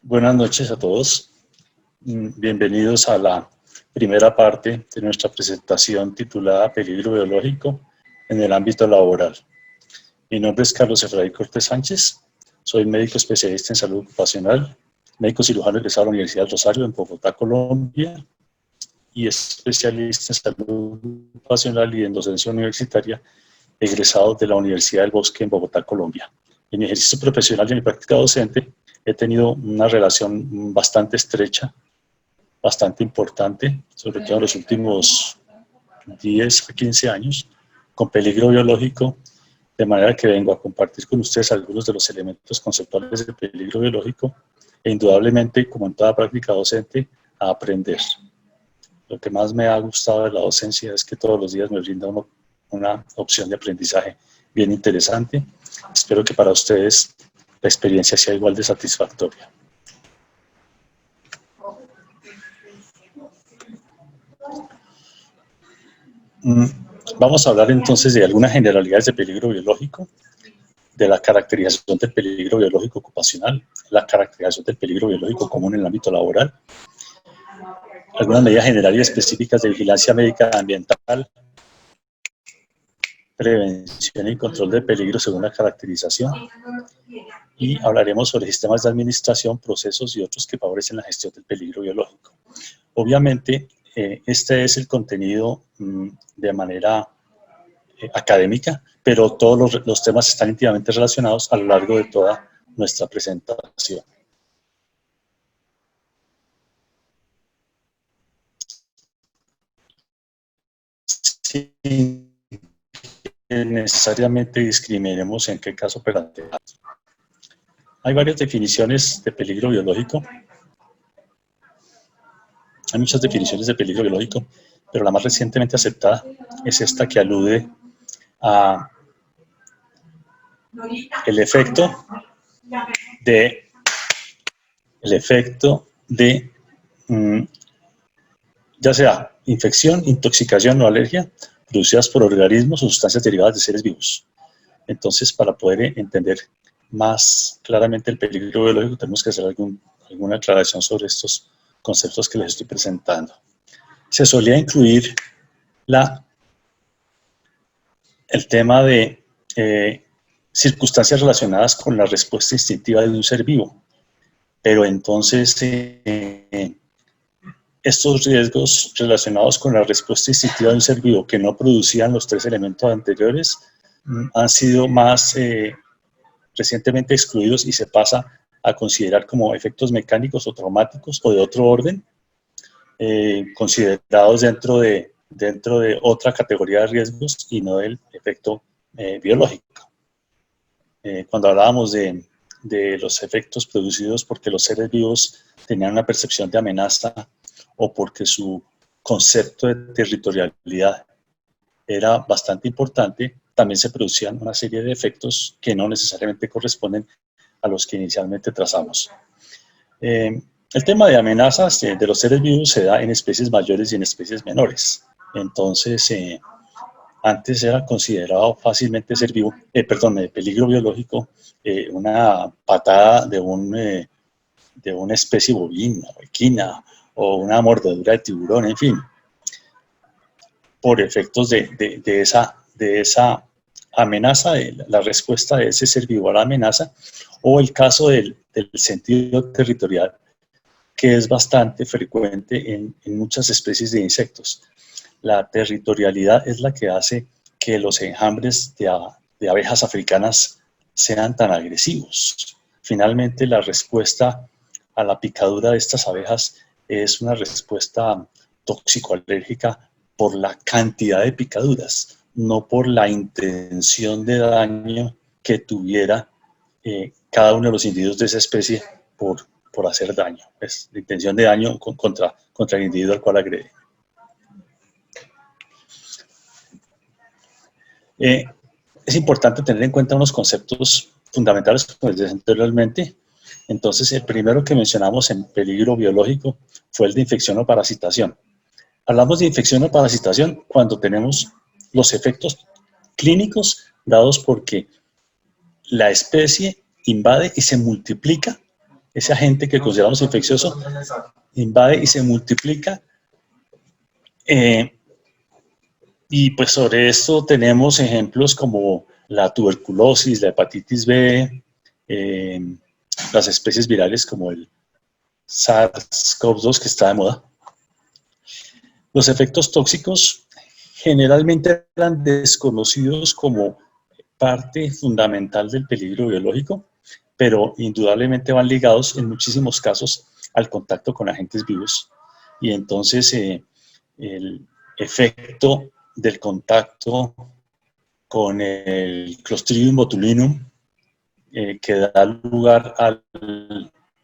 Buenas noches a todos. Bienvenidos a la primera parte de nuestra presentación titulada Peligro biológico en el ámbito laboral. Mi nombre es Carlos Efraín Cortés Sánchez. Soy médico especialista en salud ocupacional, médico cirujano egresado de la Universidad del Rosario en Bogotá, Colombia, y especialista en salud ocupacional y en docencia universitaria egresado de la Universidad del Bosque en Bogotá, Colombia. En mi ejercicio profesional y en mi práctica docente he tenido una relación bastante estrecha, bastante importante, sobre todo en los últimos 10 a 15 años, con peligro biológico, de manera que vengo a compartir con ustedes algunos de los elementos conceptuales del peligro biológico e indudablemente, como en toda práctica docente, a aprender. Lo que más me ha gustado de la docencia es que todos los días me brinda una opción de aprendizaje bien interesante. Espero que para ustedes la experiencia sea igual de satisfactoria. Vamos a hablar entonces de algunas generalidades de peligro biológico, de la caracterización del peligro biológico ocupacional, la caracterización del peligro biológico común en el ámbito laboral, algunas medidas generales y específicas de vigilancia médica ambiental, prevención y control del peligro según la caracterización, y hablaremos sobre sistemas de administración, procesos y otros que favorecen la gestión del peligro biológico. Obviamente, este es el contenido de manera académica, pero todos los temas están íntimamente relacionados a lo largo de toda nuestra presentación. Sin que necesariamente discriminemos en qué caso operante. Hay varias definiciones de peligro biológico. Hay muchas definiciones de peligro biológico, pero la más recientemente aceptada es esta que alude a el efecto de ya sea infección, intoxicación o alergia producidas por organismos o sustancias derivadas de seres vivos. Entonces, para poder entender más claramente el peligro biológico, tenemos que hacer alguna aclaración sobre estos conceptos que les estoy presentando. Se solía incluir el tema de circunstancias relacionadas con la respuesta instintiva de un ser vivo, pero entonces estos riesgos relacionados con la respuesta instintiva de un ser vivo que no producían los tres elementos anteriores han sido más recientemente excluidos y se pasa a considerar como efectos mecánicos o traumáticos o de otro orden, considerados dentro de otra categoría de riesgos y no del efecto biológico. Cuando hablábamos de los efectos producidos porque los seres vivos tenían una percepción de amenaza o porque su concepto de territorialidad era bastante importante, también se producían una serie de efectos que no necesariamente corresponden a los que inicialmente trazamos. El tema de amenazas de los seres vivos se da en especies mayores y en especies menores. Entonces, antes era considerado fácilmente ser vivo, peligro biológico, una patada de una especie bovina o equina o una mordedura de tiburón, en fin, por efectos de esa amenaza, la respuesta de ese ser vivo a la amenaza, o el caso del sentido territorial, que es bastante frecuente en muchas especies de insectos. La territorialidad es la que hace que los enjambres de abejas africanas sean tan agresivos. Finalmente, la respuesta a la picadura de estas abejas es una respuesta tóxico-alérgica por la cantidad de picaduras, no por la intención de daño que tuviera cada uno de los individuos de esa especie por hacer daño. Es la intención de daño contra el individuo al cual agrede. Es importante tener en cuenta unos conceptos fundamentales, como les dije anteriormente. Entonces, el primero que mencionamos en peligro biológico fue el de infección o parasitación. Hablamos de infección o parasitación cuando tenemos los efectos clínicos dados porque la especie invade y se multiplica ese agente que consideramos infeccioso invade y se multiplica. Y pues sobre esto tenemos ejemplos como la tuberculosis, la hepatitis B, las especies virales como el SARS-CoV-2 que está de moda. Los efectos tóxicos generalmente eran desconocidos como parte fundamental del peligro biológico, pero indudablemente van ligados en muchísimos casos al contacto con agentes vivos. Y entonces el efecto del contacto con el Clostridium botulinum que da lugar al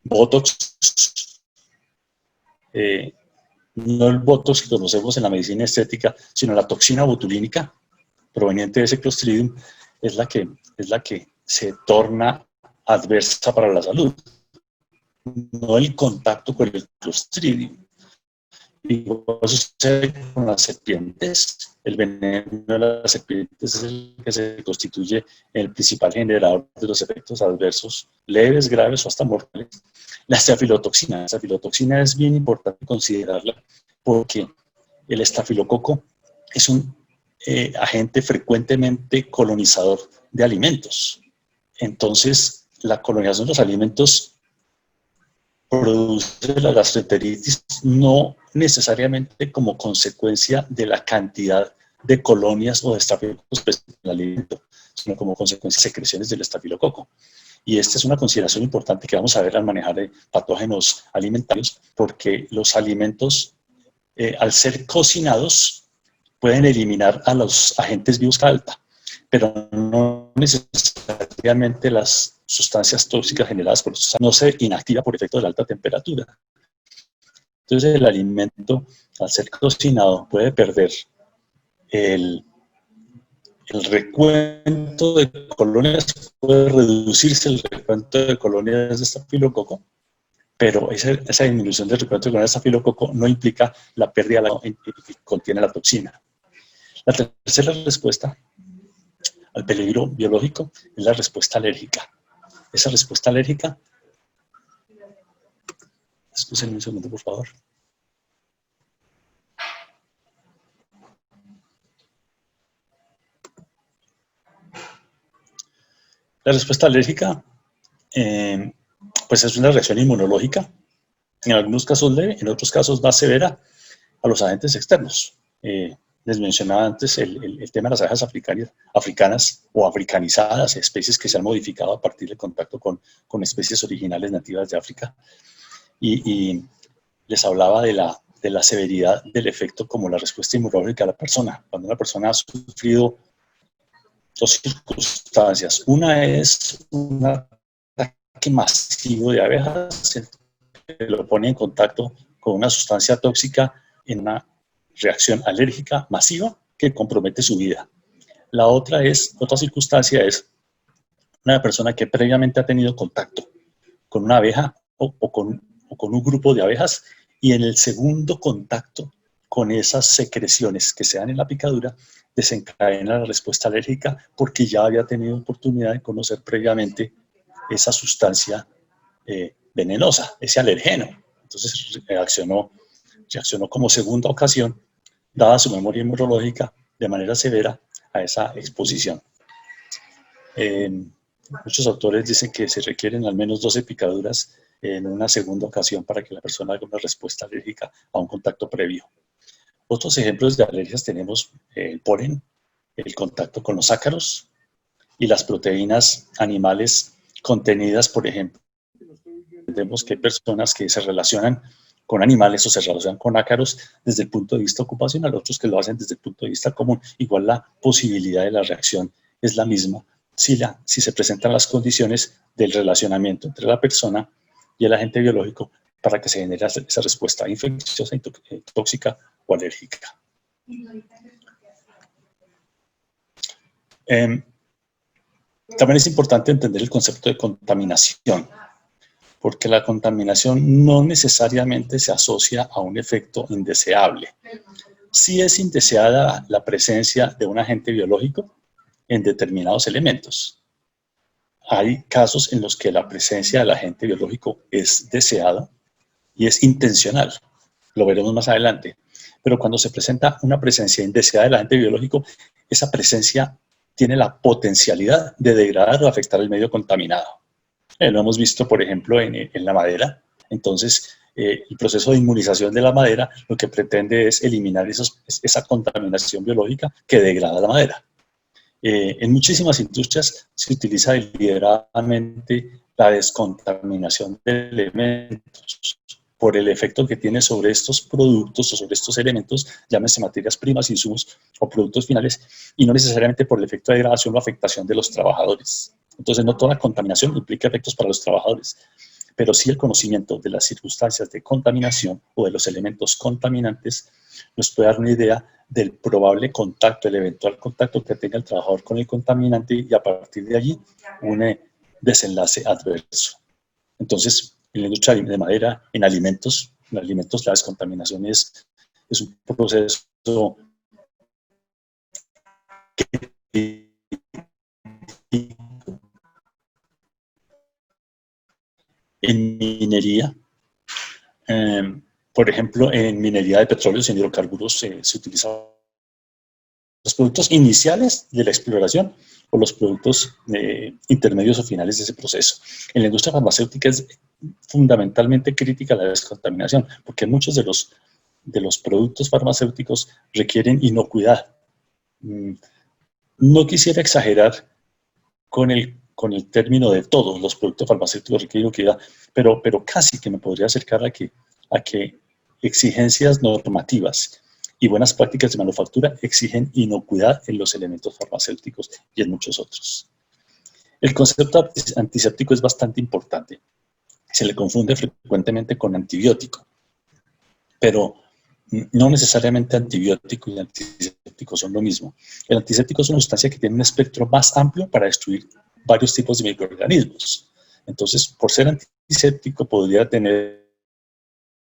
Botox, no el Botox que conocemos en la medicina estética, sino la toxina botulínica proveniente de ese Clostridium, es la que se torna adversa para la salud, no el contacto con el Clostridium. Igual sucede con las serpientes. El veneno de las serpientes es el que se constituye el principal generador de los efectos adversos leves, graves o hasta mortales. La estafilotoxina. La estafilotoxina es bien importante considerarla porque el estafilococo es un agente frecuentemente colonizador de alimentos. Entonces, la colonización de los alimentos produce la gastroenteritis no necesariamente como consecuencia de la cantidad de colonias o de estafilococos presentes en el alimento, sino como consecuencia de secreciones del estafilococo. Y esta es una consideración importante que vamos a ver al manejar patógenos alimentarios, porque los alimentos, al ser cocinados, pueden eliminar a los agentes vivos alta, pero no necesariamente las sustancias tóxicas generadas por estos no se inactiva por efecto de la alta temperatura. Entonces el alimento, al ser cocinado, puede perder el recuento de colonias, puede reducirse el recuento de colonias de estafilococo, pero esa disminución del recuento de colonias de estafilococo no implica la pérdida de la que contiene la toxina. La tercera respuesta al peligro biológico es la respuesta alérgica. Esa respuesta alérgica, escúchenme un segundo, por favor. La respuesta alérgica, pues es una reacción inmunológica, en algunos casos leve, en otros casos más severa, a los agentes externos. Les mencionaba antes el tema de las abejas africanas o africanizadas, especies que se han modificado a partir del contacto con especies originales nativas de África. Y les hablaba de la severidad del efecto como la respuesta inmunológica a la persona. Cuando una persona ha sufrido dos circunstancias. Una es un ataque masivo de abejas, que lo pone en contacto con una sustancia tóxica en una reacción alérgica masiva que compromete su vida. La otra circunstancia es una persona que previamente ha tenido contacto con una abeja o con un grupo de abejas y en el segundo contacto con esas secreciones que se dan en la picadura desencadena la respuesta alérgica porque ya había tenido oportunidad de conocer previamente esa sustancia venenosa, ese alergeno. Entonces reaccionó como segunda ocasión, dada su memoria inmunológica, de manera severa a esa exposición. Muchos autores dicen que se requieren al menos 12 picaduras en una segunda ocasión para que la persona haga una respuesta alérgica a un contacto previo. Otros ejemplos de alergias tenemos el polen, el contacto con los ácaros y las proteínas animales contenidas, por ejemplo. Entendemos que hay personas que se relacionan con animales o se relacionan con ácaros desde el punto de vista ocupacional, otros que lo hacen desde el punto de vista común. Igual la posibilidad de la reacción es la misma si se presentan las condiciones del relacionamiento entre la persona y el agente biológico para que se genere esa respuesta infecciosa, tóxica o alérgica. También es importante entender el concepto de contaminación, porque la contaminación no necesariamente se asocia a un efecto indeseable. Sí es indeseada la presencia de un agente biológico en determinados elementos. hay casos en los que la presencia del agente biológico es deseada y es intencional. Lo veremos más adelante. Pero cuando se presenta una presencia indeseada del agente biológico, esa presencia tiene la potencialidad de degradar o afectar el medio contaminado. Lo hemos visto, por ejemplo, en la madera. Entonces, el proceso de inmunización de la madera lo que pretende es eliminar esa contaminación biológica que degrada la madera. En muchísimas industrias se utiliza deliberadamente la descontaminación de elementos por el efecto que tiene sobre estos productos o sobre estos elementos, llámese materias primas, insumos o productos finales, y no necesariamente por el efecto de degradación o afectación de los trabajadores. Entonces, no toda contaminación implica efectos para los trabajadores, pero sí el conocimiento de las circunstancias de contaminación o de los elementos contaminantes nos puede dar una idea del probable contacto, el eventual contacto que tenga el trabajador con el contaminante y a partir de allí un desenlace adverso. Entonces, en la industria de madera, en alimentos la descontaminación es un proceso que en minería, por ejemplo, en minería de petróleos y en hidrocarburos se utilizan los productos iniciales de la exploración o los productos intermedios o finales de ese proceso. En la industria farmacéutica es fundamentalmente crítica la descontaminación, porque muchos de los productos farmacéuticos requieren inocuidad. No quisiera exagerar con el término de todos los productos farmacéuticos requieren inocuidad, pero casi que me podría acercar a que exigencias normativas y buenas prácticas de manufactura exigen inocuidad en los elementos farmacéuticos y en muchos otros. El concepto antiséptico es bastante importante. Se le confunde frecuentemente con antibiótico, pero no necesariamente antibiótico y antiséptico son lo mismo. El antiséptico es una sustancia que tiene un espectro más amplio para destruir varios tipos de microorganismos. Entonces, por ser antiséptico, podría tener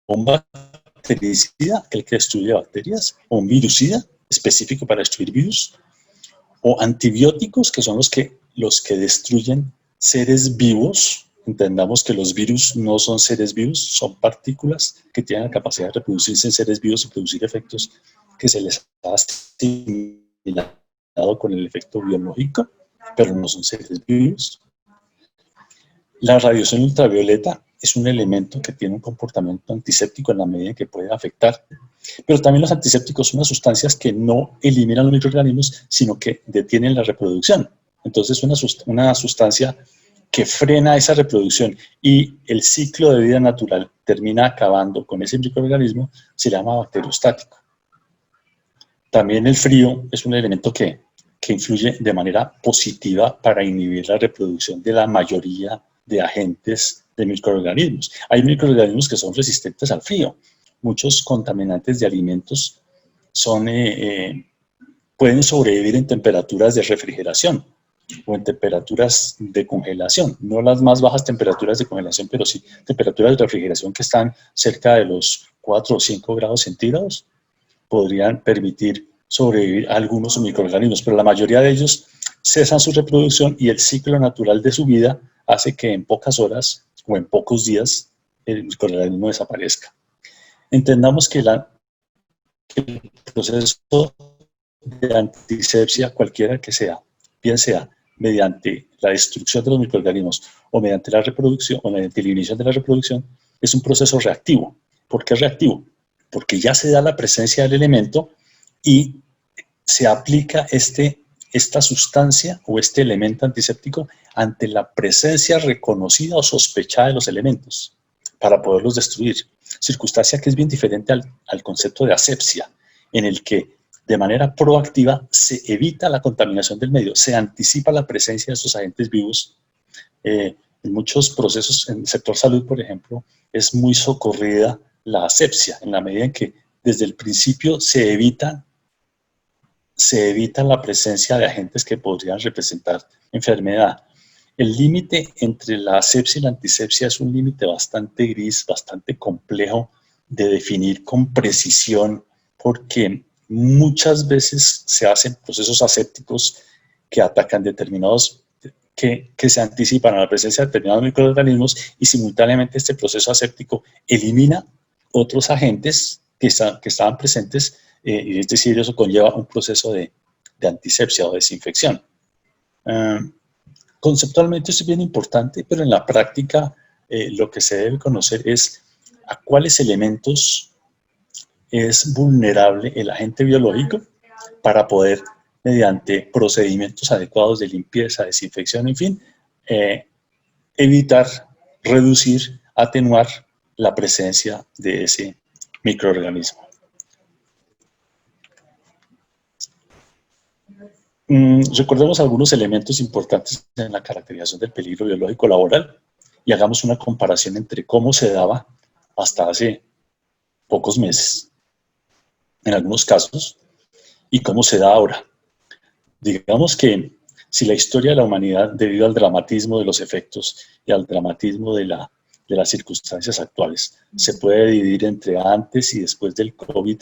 un bactericida, el que destruye bacterias, o un virucida, específico para destruir virus, o antibióticos, que son los que destruyen seres vivos. Entendamos que los virus no son seres vivos, son partículas que tienen la capacidad de reproducirse en seres vivos y producir efectos que se les ha asimilado con el efecto biológico, pero no son seres vivos. La radiación ultravioleta es un elemento que tiene un comportamiento antiséptico en la medida en que puede afectar. Pero también los antisépticos son unas sustancias que no eliminan los microorganismos, sino que detienen la reproducción. Entonces, una sustancia que frena esa reproducción y el ciclo de vida natural termina acabando con ese microorganismo, se llama bacteriostático. También el frío es un elemento que influye de manera positiva para inhibir la reproducción de la mayoría de agentes de microorganismos. Hay microorganismos que son resistentes al frío. Muchos contaminantes de alimentos pueden sobrevivir en temperaturas de refrigeración o en temperaturas de congelación. No las más bajas temperaturas de congelación, pero sí temperaturas de refrigeración que están cerca de los 4 o 5 grados centígrados podrían permitir sobrevivir a algunos microorganismos, pero la mayoría de ellos cesan su reproducción y el ciclo natural de su vida hace que en pocas horas o en pocos días el microorganismo desaparezca. Entendamos que el proceso de antisepsia, cualquiera que sea, bien sea mediante la destrucción de los microorganismos o mediante la reproducción o mediante la inhibición de la reproducción, es un proceso reactivo. ¿Por qué reactivo? Porque ya se da la presencia del elemento y se aplica esta sustancia o este elemento antiséptico ante la presencia reconocida o sospechada de los elementos para poderlos destruir. Circunstancia que es bien diferente al concepto de asepsia, en el que de manera proactiva se evita la contaminación del medio, se anticipa la presencia de estos agentes vivos. En muchos procesos, en el sector salud, por ejemplo, es muy socorrida la asepsia, en la medida en que desde el principio se evita la presencia de agentes que podrían representar enfermedad. El límite entre la asepsia y la antisepsia es un límite bastante gris, bastante complejo de definir con precisión, porque muchas veces se hacen procesos asépticos que atacan determinados que se anticipan a la presencia de determinados microorganismos y simultáneamente este proceso aséptico elimina otros agentes que estaban presentes, y es decir, eso conlleva un proceso de antisepsia o desinfección. Conceptualmente esto es bien importante, pero en la práctica lo que se debe conocer es a cuáles elementos es vulnerable el agente biológico para poder, mediante procedimientos adecuados de limpieza, desinfección, en fin, evitar, reducir, atenuar la presencia de ese microorganismo. Recordemos algunos elementos importantes en la caracterización del peligro biológico laboral y hagamos una comparación entre cómo se daba hasta hace pocos meses, en algunos casos, y cómo se da ahora. Digamos que si la historia de la humanidad, debido al dramatismo de los efectos y al dramatismo de las circunstancias actuales, se puede dividir entre antes y después del COVID,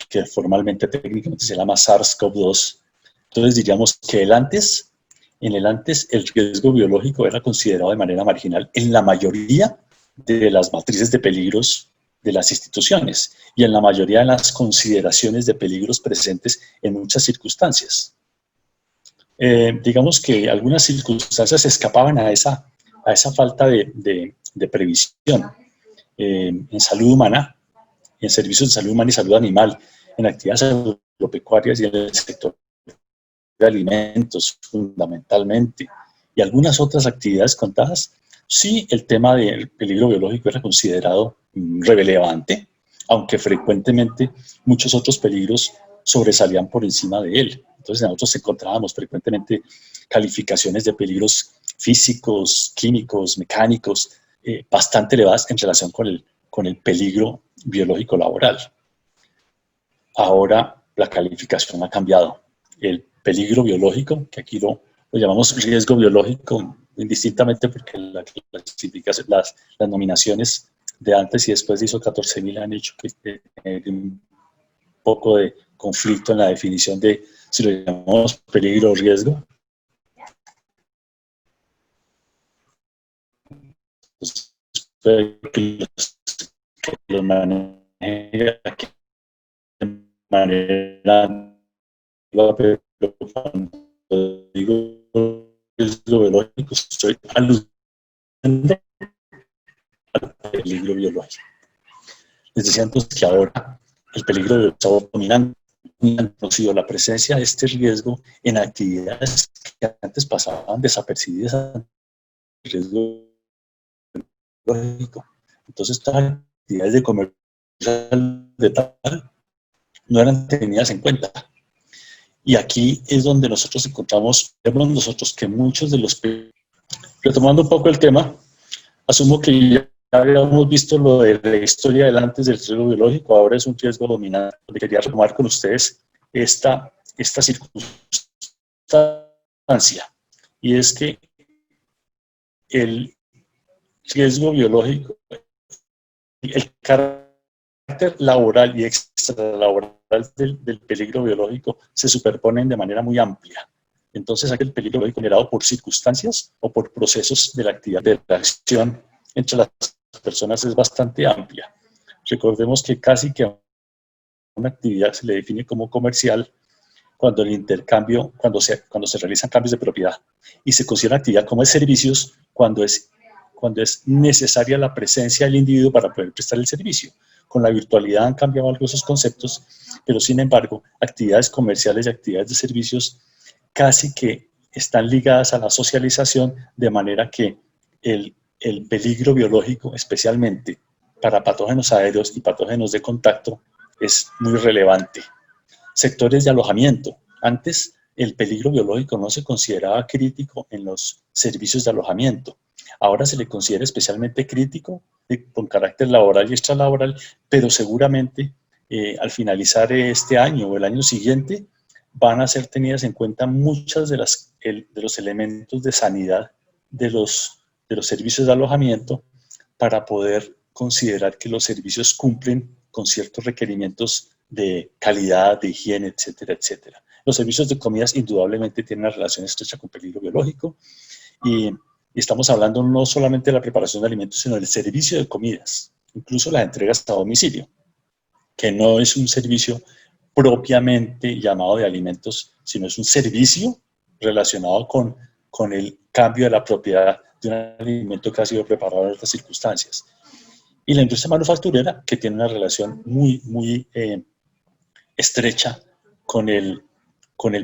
que formalmente, técnicamente se llama SARS-CoV-2, entonces diríamos que en el antes el riesgo biológico era considerado de manera marginal en la mayoría de las matrices de peligros de las instituciones y en la mayoría de las consideraciones de peligros presentes en muchas circunstancias. Digamos que algunas circunstancias escapaban a esa falta de previsión. En salud humana, en servicios de salud humana y salud animal, en actividades agropecuarias y en el sector de alimentos fundamentalmente, y algunas otras actividades contadas, sí el tema del peligro biológico era considerado relevante, aunque frecuentemente muchos otros peligros sobresalían por encima de él. Entonces nosotros encontrábamos frecuentemente calificaciones de peligros físicos, químicos, mecánicos, bastante elevadas en relación con el peligro biológico laboral. Ahora la calificación ha cambiado. El peligro biológico, que aquí lo llamamos riesgo biológico, indistintamente porque las nominaciones de antes y después de ISO 14000 han hecho que un poco de conflicto en la definición de si lo llamamos peligro o riesgo. Entonces, que los maneje aquí de manera, pero cuando digo riesgo biológico estoy aludiendo al peligro biológico. Les decía entonces que ahora el peligro del sabor dominante ha sido la presencia de este riesgo en actividades que antes pasaban desapercibidas ante el riesgo biológico. Entonces, estas actividades de comercio de tal no eran tenidas en cuenta. Y aquí es donde nosotros encontramos, vemos nosotros que muchos de los... Retomando un poco el tema, asumo que ya habíamos visto lo de la historia del antes del riesgo biológico, ahora es un riesgo dominante. Quería retomar con ustedes esta circunstancia, y es que el riesgo biológico, el carácter laboral y extralaboral del peligro biológico se superponen de manera muy amplia. Entonces, aquí el peligro biológico generado por circunstancias o por procesos de la actividad, de la acción entre las personas es bastante amplia. Recordemos que casi que una actividad se le define como comercial cuando el intercambio, cuando se realizan cambios de propiedad, y se considera actividad como de servicios cuando es necesaria la presencia del individuo para poder prestar el servicio. Con la virtualidad han cambiado algo esos conceptos, pero sin embargo, actividades comerciales y actividades de servicios casi que están ligadas a la socialización, de manera que el peligro biológico, especialmente para patógenos aéreos y patógenos de contacto, es muy relevante. Sectores de alojamiento. Antes el peligro biológico no se consideraba crítico en los servicios de alojamiento. Ahora se le considera especialmente crítico con carácter laboral y extralaboral, pero seguramente al finalizar este año o el año siguiente van a ser tenidas en cuenta muchas de los elementos de sanidad de los servicios de alojamiento para poder considerar que los servicios cumplen con ciertos requerimientos de calidad, de higiene, etcétera, etcétera. Los servicios de comidas indudablemente tienen una relación estrecha con peligro biológico y estamos hablando no solamente de la preparación de alimentos, sino del servicio de comidas, incluso las entregas a domicilio, que no es un servicio propiamente llamado de alimentos, sino es un servicio relacionado con el cambio de la propiedad de un alimento que ha sido preparado en otras circunstancias. Y la industria manufacturera, que tiene una relación muy estrecha con el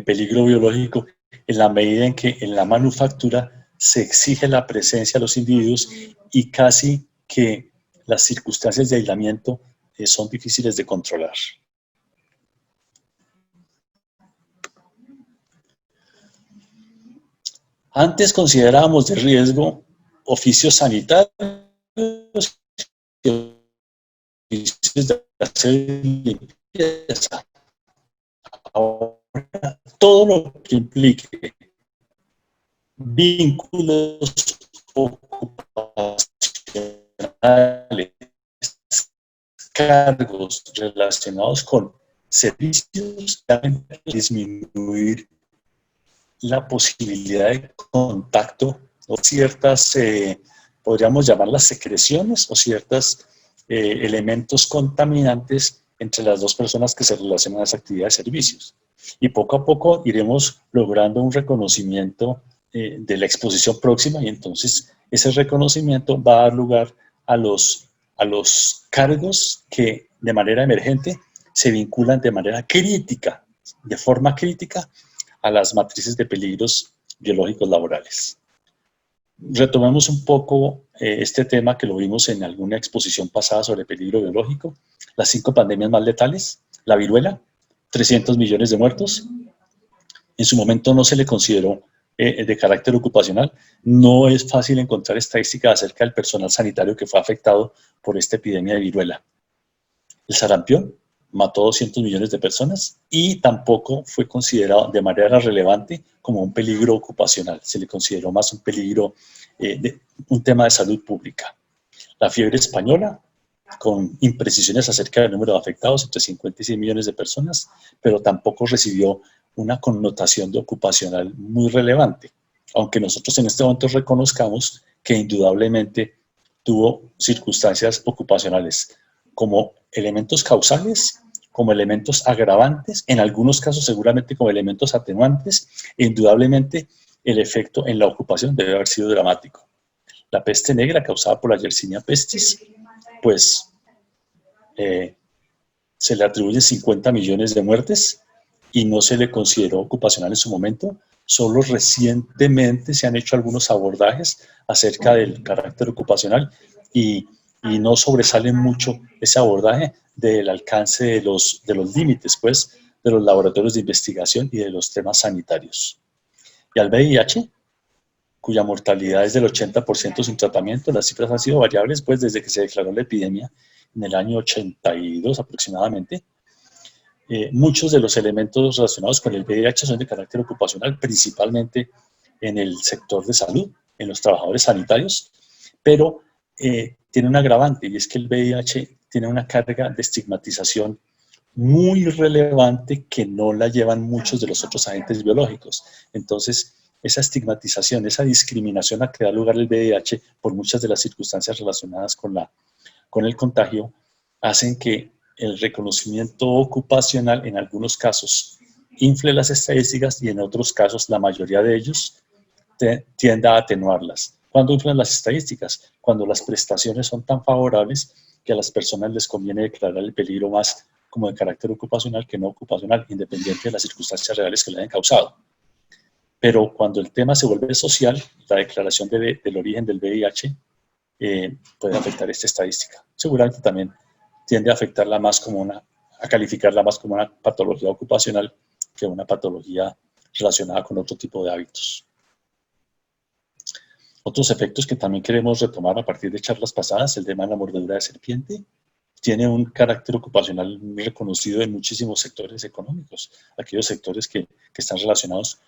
peligro biológico, en la medida en que en la manufactura se exige la presencia de los individuos y casi que las circunstancias de aislamiento son difíciles de controlar. Antes considerábamos de riesgo oficios sanitarios y oficios de hacer limpieza. Ahora, todo lo que implique vínculos ocupacionales, cargos relacionados con servicios, deben disminuir la posibilidad de contacto o ciertas, podríamos llamarlas secreciones o ciertos elementos contaminantes entre las dos personas que se relacionan a las actividades de servicios. Y poco a poco iremos logrando un reconocimiento de la exposición próxima y entonces ese reconocimiento va a dar lugar a los cargos que de manera emergente se vinculan de manera crítica, de forma crítica, a las matrices de peligros biológicos laborales. Retomemos un poco este tema que lo vimos en alguna exposición pasada sobre peligro biológico. Las 5 pandemias más letales, la viruela, 300 millones de muertos. En su momento no se le consideró de carácter ocupacional. No es fácil encontrar estadísticas acerca del personal sanitario que fue afectado por esta epidemia de viruela. El sarampión mató 200 millones de personas y tampoco fue considerado de manera relevante como un peligro ocupacional. Se le consideró más un peligro, un tema de salud pública. La fiebre española, con imprecisiones acerca del número de afectados, entre 50 y 100 millones de personas, pero tampoco recibió una connotación de ocupacional muy relevante, aunque nosotros en este momento reconozcamos que indudablemente tuvo circunstancias ocupacionales como elementos causales, como elementos agravantes, en algunos casos seguramente como elementos atenuantes, e indudablemente el efecto en la ocupación debe haber sido dramático. La peste negra causada por la Yersinia pestis, pues se le atribuyen 50 millones de muertes y no se le consideró ocupacional en su momento. Solo recientemente se han hecho algunos abordajes acerca del carácter ocupacional y no sobresale mucho ese abordaje del alcance de los límites, pues, de los laboratorios de investigación y de los temas sanitarios. Y al VIH, cuya mortalidad es del 80% sin tratamiento, las cifras han sido variables, pues, desde que se declaró la epidemia en el año 82 aproximadamente. Muchos de los elementos relacionados con el VIH son de carácter ocupacional, principalmente en el sector de salud, en los trabajadores sanitarios, pero tiene un agravante y es que el VIH tiene una carga de estigmatización muy relevante que no la llevan muchos de los otros agentes biológicos. Entonces, esa estigmatización, esa discriminación a que da lugar el VIH por muchas de las circunstancias relacionadas con el contagio, hacen que el reconocimiento ocupacional en algunos casos infle las estadísticas y en otros casos, la mayoría de ellos, tienda a atenuarlas. ¿Cuándo inflan las estadísticas? Cuando las prestaciones son tan favorables que a las personas les conviene declarar el peligro más como de carácter ocupacional que no ocupacional, independiente de las circunstancias reales que le hayan causado. Pero cuando el tema se vuelve social, la declaración del origen del VIH puede afectar esta estadística. Seguramente también tiende a afectarla más como a calificarla más como una patología ocupacional que una patología relacionada con otro tipo de hábitos. Otros efectos que también queremos retomar a partir de charlas pasadas, el tema de la mordedura de serpiente, tiene un carácter ocupacional muy reconocido en muchísimos sectores económicos, aquellos sectores que están relacionados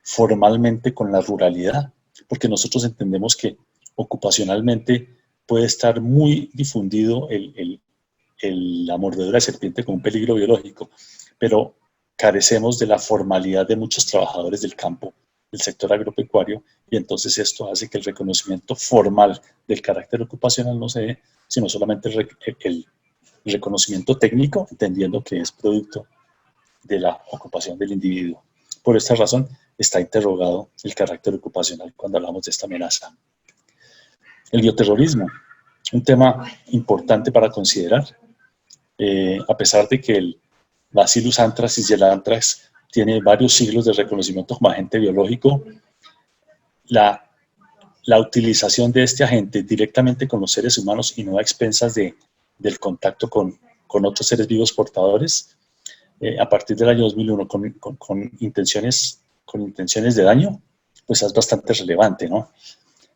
formalmente con la ruralidad, porque nosotros entendemos que ocupacionalmente puede estar muy difundido la mordedura de serpiente como un peligro biológico, pero carecemos de la formalidad de muchos trabajadores del campo, del sector agropecuario, y entonces esto hace que el reconocimiento formal del carácter ocupacional no se dé, sino solamente el reconocimiento técnico, entendiendo que es producto de la ocupación del individuo. Por esta razón está interrogado el carácter ocupacional cuando hablamos de esta amenaza. El bioterrorismo, un tema importante para considerar, a pesar de que el Bacillus anthracis y el anthrax tiene varios siglos de reconocimiento como agente biológico, la utilización de este agente directamente con los seres humanos y no a expensas del contacto con otros seres vivos portadores, a partir del año 2001 con intenciones de daño, pues es bastante relevante, ¿no?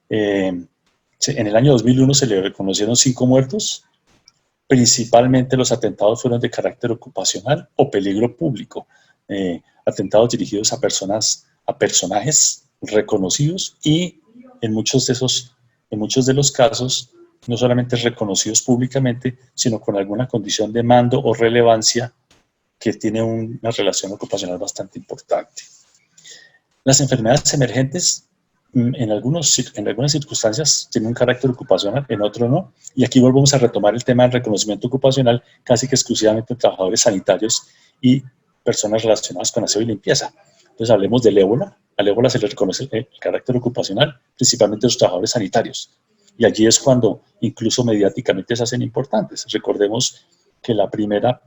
En el año 2001 se le reconocieron 5 muertos. Principalmente los atentados fueron de carácter ocupacional o peligro público. Atentados dirigidos a personajes reconocidos y en muchos de los casos no solamente reconocidos públicamente, sino con alguna condición de mando o relevancia que tiene una relación ocupacional bastante importante. Las enfermedades emergentes en algunas circunstancias tienen un carácter ocupacional, en otros no. Y aquí volvemos a retomar el tema del reconocimiento ocupacional casi que exclusivamente en trabajadores sanitarios y personas relacionadas con aseo y limpieza. Entonces hablemos del ébola. Al ébola se le reconoce el carácter ocupacional, principalmente los trabajadores sanitarios. Y allí es cuando incluso mediáticamente se hacen importantes. Recordemos que la primera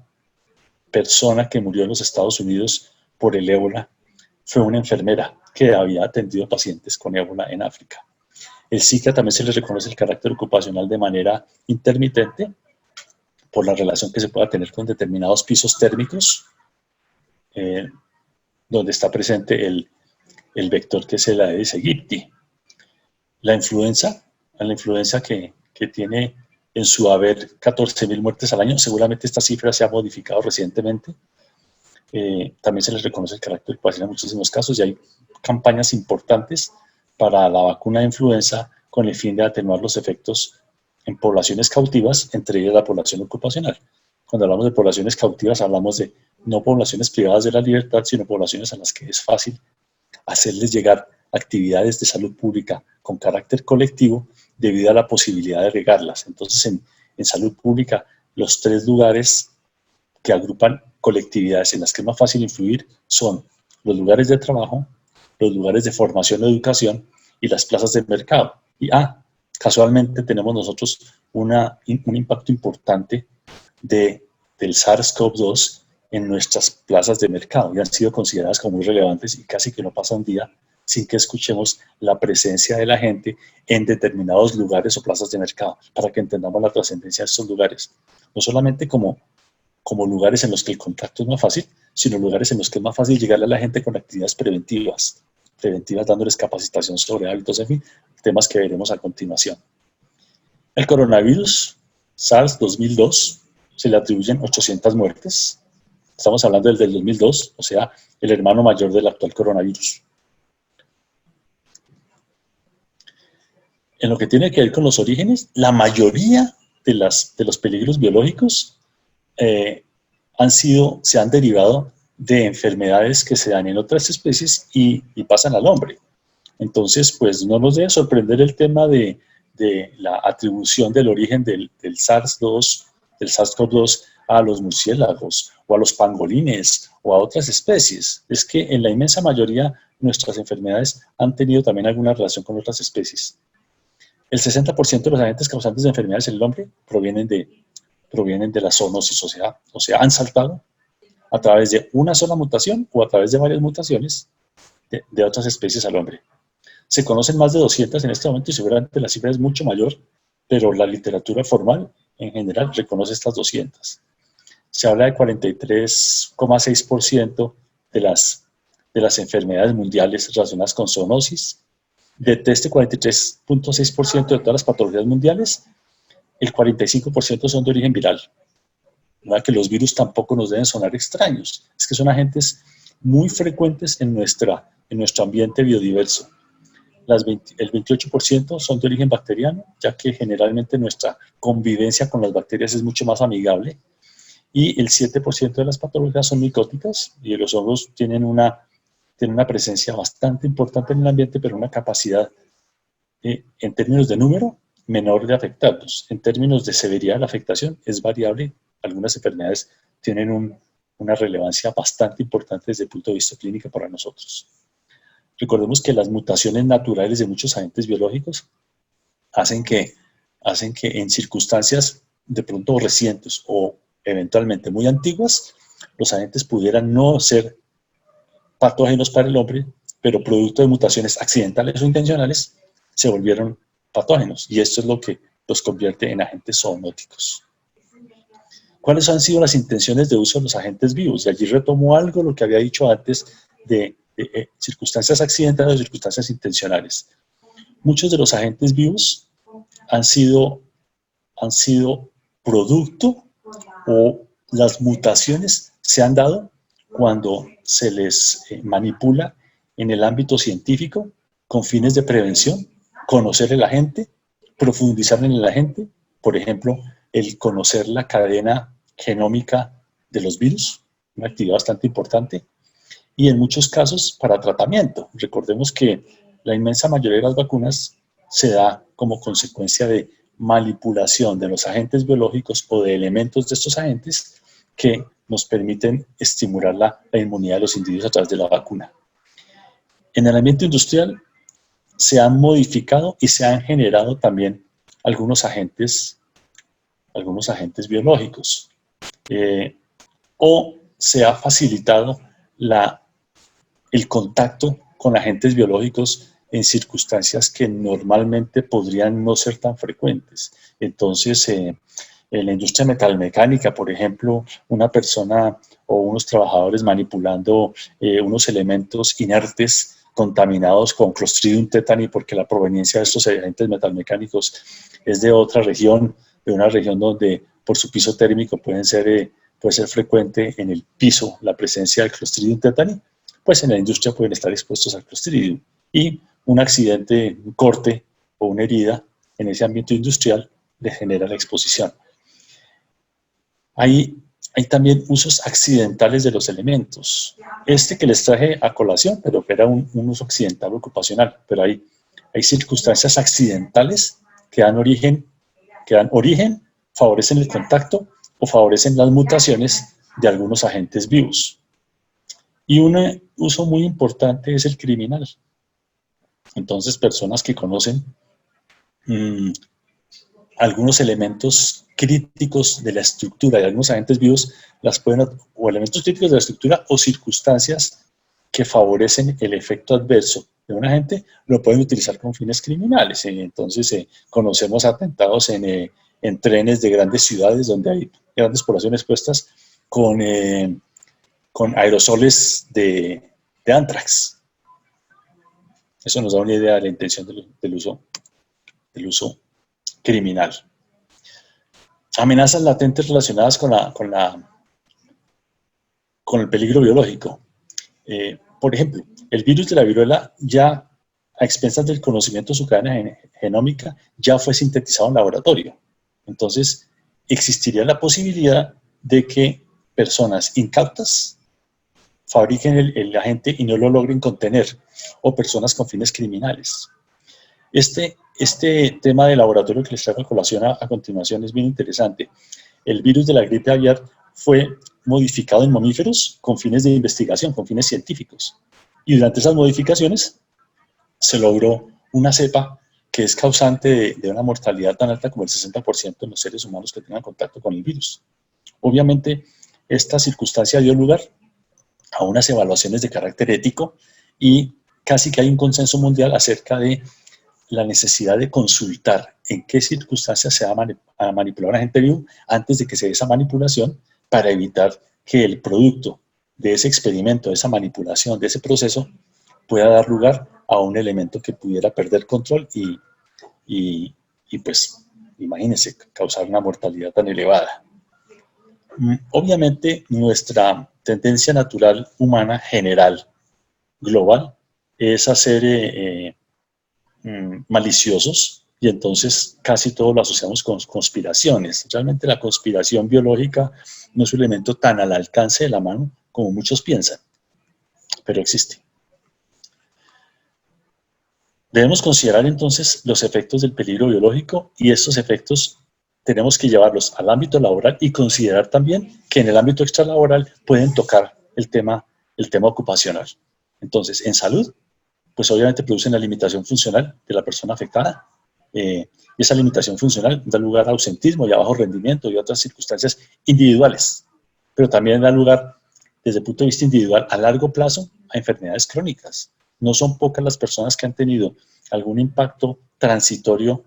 persona que murió en los Estados Unidos por el ébola fue una enfermera que había atendido pacientes con ébola en África. El Zika también se le reconoce el carácter ocupacional de manera intermitente por la relación que se pueda tener con determinados pisos térmicos, donde está presente el vector que es el Aedes aegypti. La influenza que tiene en su haber 14.000 muertes al año, seguramente esta cifra se ha modificado recientemente. También se les reconoce el carácter ocupacional en muchísimos casos y hay campañas importantes para la vacuna de influenza con el fin de atenuar los efectos en poblaciones cautivas, entre ellas la población ocupacional. Cuando hablamos de poblaciones cautivas hablamos de no poblaciones privadas de la libertad, sino poblaciones a las que es fácil hacerles llegar actividades de salud pública con carácter colectivo debido a la posibilidad de regarlas. Entonces, en salud pública, los 3 lugares que agrupan colectividades en las que es más fácil influir son los lugares de trabajo, los lugares de formación o educación y las plazas de mercado. Y casualmente tenemos nosotros un impacto importante del SARS-CoV-2 en nuestras plazas de mercado y han sido consideradas como muy relevantes y casi que no pasa un día sin que escuchemos la presencia de la gente en determinados lugares o plazas de mercado, para que entendamos la trascendencia de estos lugares. No solamente como lugares en los que el contacto es más fácil, sino lugares en los que es más fácil llegarle a la gente con actividades preventivas dándoles capacitación sobre hábitos, en fin, temas que veremos a continuación. El coronavirus SARS-2002 se le atribuyen 800 muertes. Estamos hablando del 2002, o sea, el hermano mayor del actual coronavirus. En lo que tiene que ver con los orígenes, la mayoría de los peligros biológicos se han derivado de enfermedades que se dan en otras especies y pasan al hombre. Entonces, pues no nos debe sorprender el tema de la atribución del origen del SARS-CoV-2 a los murciélagos o a los pangolines o a otras especies. Es que en la inmensa mayoría nuestras enfermedades han tenido también alguna relación con otras especies. El 60% de los agentes causantes de enfermedades en el hombre provienen de la zoonosis, o sea, han saltado a través de una sola mutación o a través de varias mutaciones de otras especies al hombre. Se conocen más de 200 en este momento y seguramente la cifra es mucho mayor, pero la literatura formal en general reconoce estas 200. Se habla de 43,6% de las enfermedades mundiales relacionadas con zoonosis. De este 43,6% de todas las patologías mundiales, el 45% son de origen viral. ¿Verdad? Que los virus tampoco nos deben sonar extraños. Es que son agentes muy frecuentes en nuestro ambiente biodiverso. El 28% son de origen bacteriano, ya que generalmente nuestra convivencia con las bacterias es mucho más amigable. y el 7% de las patologías son micóticas, y los hongos tienen una presencia bastante importante en el ambiente, pero una capacidad, en términos de número, menor de afectados. En términos de severidad de la afectación, es variable. Algunas enfermedades tienen una relevancia bastante importante desde el punto de vista clínico para nosotros. Recordemos que las mutaciones naturales de muchos agentes biológicos hacen que en circunstancias de pronto recientes o eventualmente muy antiguas, los agentes pudieran no ser patógenos para el hombre, pero producto de mutaciones accidentales o intencionales, se volvieron patógenos, y esto es lo que los convierte en agentes zoonóticos. ¿Cuáles han sido las intenciones de uso de los agentes vivos? Y allí retomo algo lo que había dicho antes de circunstancias accidentales o circunstancias intencionales. Muchos de los agentes vivos han sido producto, o las mutaciones se han dado cuando se les manipula en el ámbito científico con fines de prevención, conocer el agente, profundizar en el agente, por ejemplo, el conocer la cadena genómica de los virus, una actividad bastante importante, y en muchos casos para tratamiento. Recordemos que la inmensa mayoría de las vacunas se da como consecuencia de manipulación de los agentes biológicos o de elementos de estos agentes que nos permiten estimular la inmunidad de los individuos a través de la vacuna. En el ambiente industrial se han modificado y se han generado también algunos agentes biológicos, o se ha facilitado el contacto con agentes biológicos en circunstancias que normalmente podrían no ser tan frecuentes. Entonces, en la industria metalmecánica, por ejemplo, una persona o unos trabajadores manipulando unos elementos inertes contaminados con Clostridium tetani, porque la proveniencia de estos agentes metalmecánicos es de otra región, de una región donde por su piso térmico puede ser frecuente en el piso la presencia del Clostridium tetani, pues en la industria pueden estar expuestos al Clostridium, y un accidente, un corte o una herida en ese ámbito industrial le genera la exposición. Hay también usos accidentales de los elementos. Este que les traje a colación, pero que era un uso accidental ocupacional, pero hay circunstancias accidentales que dan origen, favorecen el contacto o favorecen las mutaciones de algunos agentes vivos. Y un uso muy importante es el criminal. Entonces, personas que conocen algunos elementos críticos de la estructura de algunos agentes vivos, o elementos críticos de la estructura o circunstancias que favorecen el efecto adverso de un agente, lo pueden utilizar con fines criminales. Entonces, conocemos atentados en trenes de grandes ciudades donde hay grandes poblaciones expuestas con aerosoles de anthrax. Eso nos da una idea de la intención del uso criminal. Amenazas latentes relacionadas con el peligro biológico. Por ejemplo, el virus de la viruela, ya a expensas del conocimiento de su cadena genómica, ya fue sintetizado en laboratorio. Entonces, existiría la posibilidad de que personas incautas fabriquen el agente y no lo logren contener, o personas con fines criminales. Este tema de laboratorio que les traigo a colación a continuación es bien interesante. El virus de la gripe aviar fue modificado en mamíferos con fines de investigación, con fines científicos. Y durante esas modificaciones se logró una cepa que es causante de una mortalidad tan alta como el 60% de los seres humanos que tengan contacto con el virus. Obviamente, esta circunstancia dio lugar a unas evaluaciones de carácter ético, y casi que hay un consenso mundial acerca de la necesidad de consultar en qué circunstancias se va a manipular un agente vivo antes de que se dé esa manipulación, para evitar que el producto de ese experimento, de esa manipulación, de ese proceso, pueda dar lugar a un elemento que pudiera perder control y pues, imagínense, causar una mortalidad tan elevada. Obviamente, nuestra tendencia natural humana general, global, es a ser maliciosos y entonces casi todo lo asociamos con conspiraciones. Realmente la conspiración biológica no es un elemento tan al alcance de la mano como muchos piensan, pero existe. Debemos considerar entonces los efectos del peligro biológico y estos efectos tenemos que llevarlos al ámbito laboral y considerar también que en el ámbito extralaboral pueden tocar el tema ocupacional. Entonces, en salud, pues obviamente producen la limitación funcional de la persona afectada. Y esa limitación funcional da lugar a ausentismo y a bajo rendimiento y otras circunstancias individuales, pero también da lugar, desde el punto de vista individual, a largo plazo, a enfermedades crónicas. No son pocas las personas que han tenido algún impacto transitorio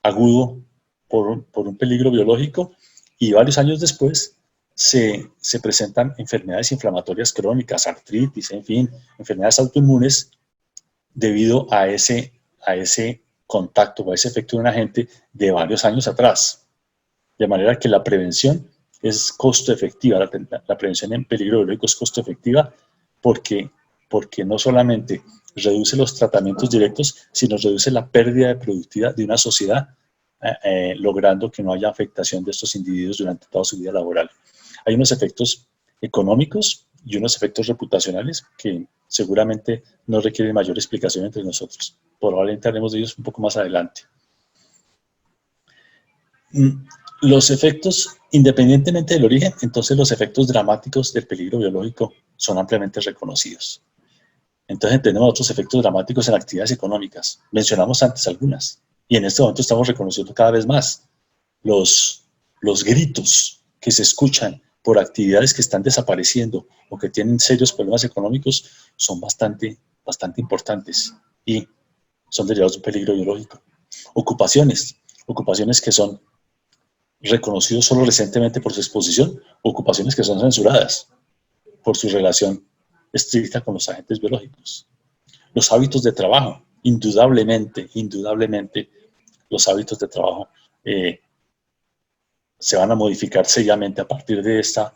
agudo por un peligro biológico y varios años después se presentan enfermedades inflamatorias crónicas, artritis, en fin, enfermedades autoinmunes debido a ese contacto o a ese efecto de un agente de varios años atrás. De manera que la prevención es costo efectiva, la prevención en peligro biológico es costo efectiva porque no solamente reduce los tratamientos directos, sino reduce la pérdida de productividad de una sociedad, logrando que no haya afectación de estos individuos durante toda su vida laboral. Hay unos efectos económicos y unos efectos reputacionales que seguramente no requieren mayor explicación entre nosotros. Probablemente haremos de ellos un poco más adelante. Los efectos, independientemente del origen, entonces los efectos dramáticos del peligro biológico son ampliamente reconocidos. Entonces tenemos otros efectos dramáticos en actividades económicas. Mencionamos antes algunas. Y en este momento estamos reconociendo cada vez más los gritos que se escuchan por actividades que están desapareciendo o que tienen serios problemas económicos son bastante importantes y son derivados de un peligro biológico. Ocupaciones que son reconocidos solo recientemente por su exposición, ocupaciones que son censuradas por su relación estricta con los agentes biológicos. Los hábitos de trabajo, indudablemente, los hábitos de trabajo se van a modificar seriamente a partir de esta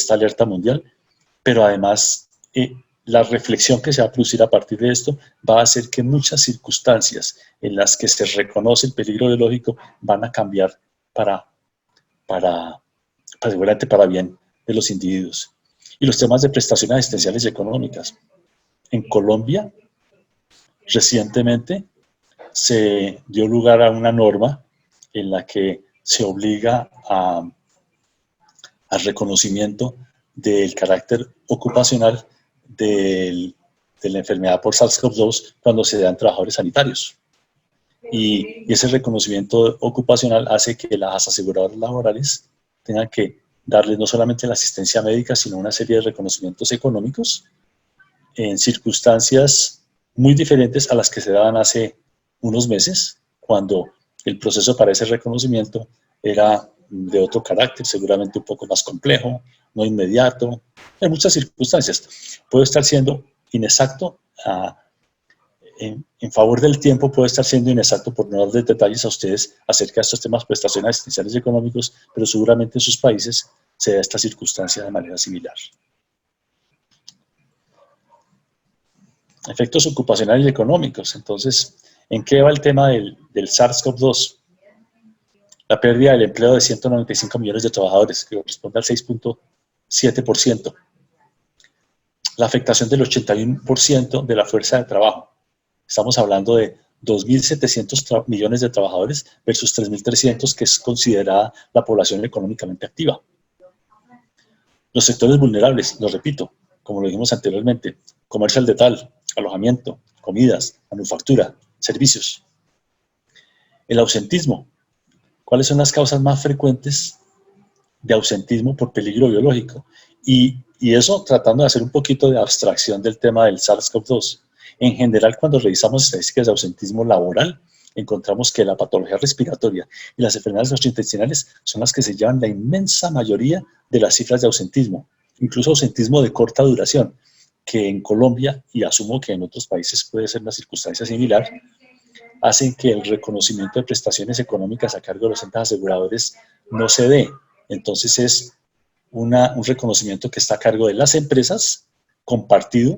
alerta mundial, pero además la reflexión que se va a producir a partir de esto va a hacer que muchas circunstancias en las que se reconoce el peligro biológico van a cambiar seguramente para bien de los individuos. Y los temas de prestaciones asistenciales y económicas. En Colombia, recientemente se dio lugar a una norma en la que se obliga al reconocimiento del carácter ocupacional de la enfermedad por SARS-CoV-2 cuando se dan trabajadores sanitarios. Y ese reconocimiento ocupacional hace que las aseguradoras laborales tengan que darles no solamente la asistencia médica, sino una serie de reconocimientos económicos en circunstancias muy diferentes a las que se daban hace unos meses, cuando el proceso para ese reconocimiento era de otro carácter, seguramente un poco más complejo, no inmediato, en muchas circunstancias. Puede estar siendo inexacto, en favor del tiempo puede estar siendo inexacto por no darles detalles a ustedes acerca de estos temas, prestaciones asistenciales y económicos, pero seguramente en sus países se da esta circunstancia de manera similar. Efectos ocupacionales y económicos. Entonces, ¿en qué va el tema del SARS-CoV-2? La pérdida del empleo de 195 millones de trabajadores, que corresponde al 6.7%. La afectación del 81% de la fuerza de trabajo. Estamos hablando de 2.700 millones de trabajadores versus 3.300, que es considerada la población económicamente activa. Los sectores vulnerables, lo repito, como lo dijimos anteriormente, comercio al detalle, alojamiento, comidas, manufactura, servicios. El ausentismo. ¿Cuáles son las causas más frecuentes de ausentismo por peligro biológico? Y eso tratando de hacer un poquito de abstracción del tema del SARS-CoV-2. En general, cuando revisamos estadísticas de ausentismo laboral, encontramos que la patología respiratoria y las enfermedades gastrointestinales son las que se llevan la inmensa mayoría de las cifras de ausentismo, incluso ausentismo de corta duración, que en Colombia, y asumo que en otros países puede ser una circunstancia similar, hacen que el reconocimiento de prestaciones económicas a cargo de los entes aseguradores no se dé. Entonces es un reconocimiento que está a cargo de las empresas, compartido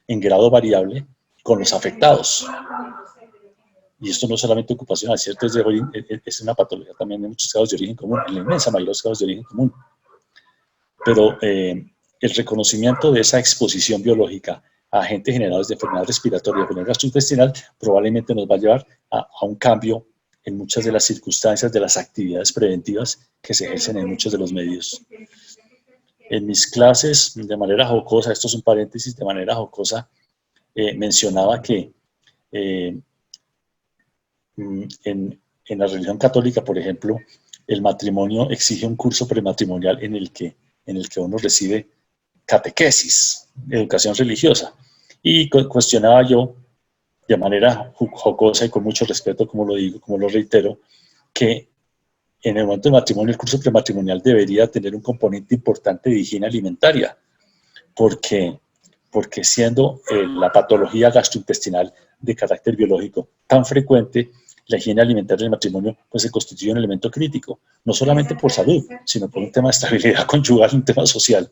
en grado variable con los afectados. y esto no es solamente ocupacional, ¿cierto? Es una patología también en muchos casos de origen común, en la inmensa mayoría de los casos de origen común. Pero el reconocimiento de esa exposición biológica a agentes generadores de enfermedad respiratoria o enfermedad gastrointestinal probablemente nos va a llevar a un cambio en muchas de las circunstancias de las actividades preventivas que se ejercen en muchos de los medios. En mis clases, de manera jocosa, esto es un paréntesis, de manera jocosa, mencionaba que en la religión católica, por ejemplo, el matrimonio exige un curso prematrimonial en el que uno recibe catequesis, educación religiosa. Y cuestionaba yo, de manera jocosa y con mucho respeto, como lo digo, como lo reitero, que en el momento del matrimonio el curso prematrimonial debería tener un componente importante de higiene alimentaria, porque siendo la patología gastrointestinal de carácter biológico tan frecuente, la higiene alimentaria del matrimonio pues se constituye un elemento crítico, no solamente por salud, sino por un tema de estabilidad conyugal, un tema social.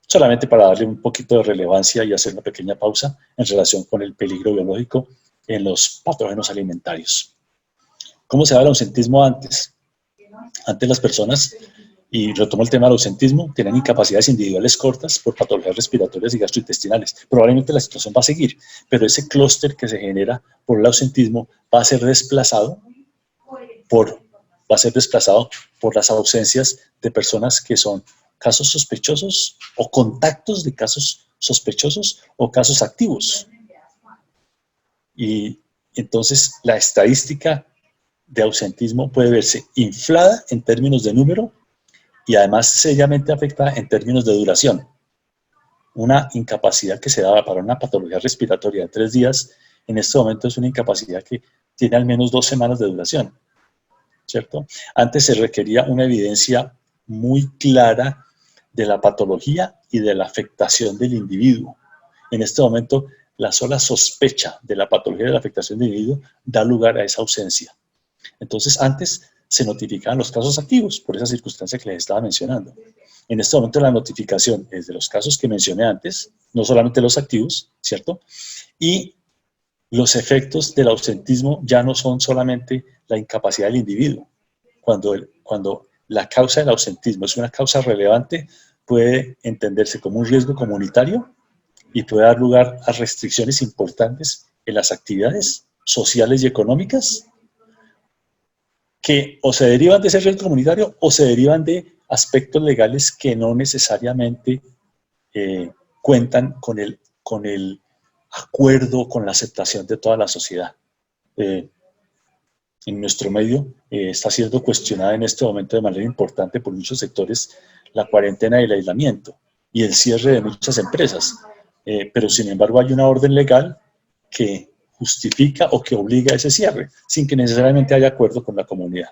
Solamente para darle un poquito de relevancia y hacer una pequeña pausa en relación con el peligro biológico en los patógenos alimentarios. ¿Cómo se daba el ausentismo antes? Antes las personas, y retomo el tema del ausentismo, tienen incapacidades individuales cortas por patologías respiratorias y gastrointestinales. Probablemente la situación va a seguir, pero ese clúster que se genera por el ausentismo va a ser desplazado por las ausencias de personas que son casos sospechosos o contactos de casos sospechosos o casos activos. Y entonces la estadística de ausentismo puede verse inflada en términos de número y además seriamente afectada en términos de duración. Una incapacidad que se daba para una patología respiratoria de 3 días, en este momento es una incapacidad que tiene al menos 2 semanas de duración, ¿cierto? Antes se requería una evidencia muy clara de la patología y de la afectación del individuo. En este momento, la sola sospecha de la patología y de la afectación del individuo da lugar a esa ausencia. Entonces, antes se notificaban los casos activos, por esa circunstancia que les estaba mencionando. En este momento la notificación es de los casos que mencioné antes, no solamente los activos, ¿cierto? Y los efectos del ausentismo ya no son solamente la incapacidad del individuo. Cuando la causa del ausentismo es una causa relevante, puede entenderse como un riesgo comunitario y puede dar lugar a restricciones importantes en las actividades sociales y económicas que o se derivan de ese riesgo comunitario o se derivan de aspectos legales que no necesariamente cuentan con el acuerdo, con la aceptación de toda la sociedad. En nuestro medio está siendo cuestionada en este momento de manera importante por muchos sectores la cuarentena y el aislamiento y el cierre de muchas empresas. Pero sin embargo hay una orden legal que justifica o que obliga a ese cierre, sin que necesariamente haya acuerdo con la comunidad.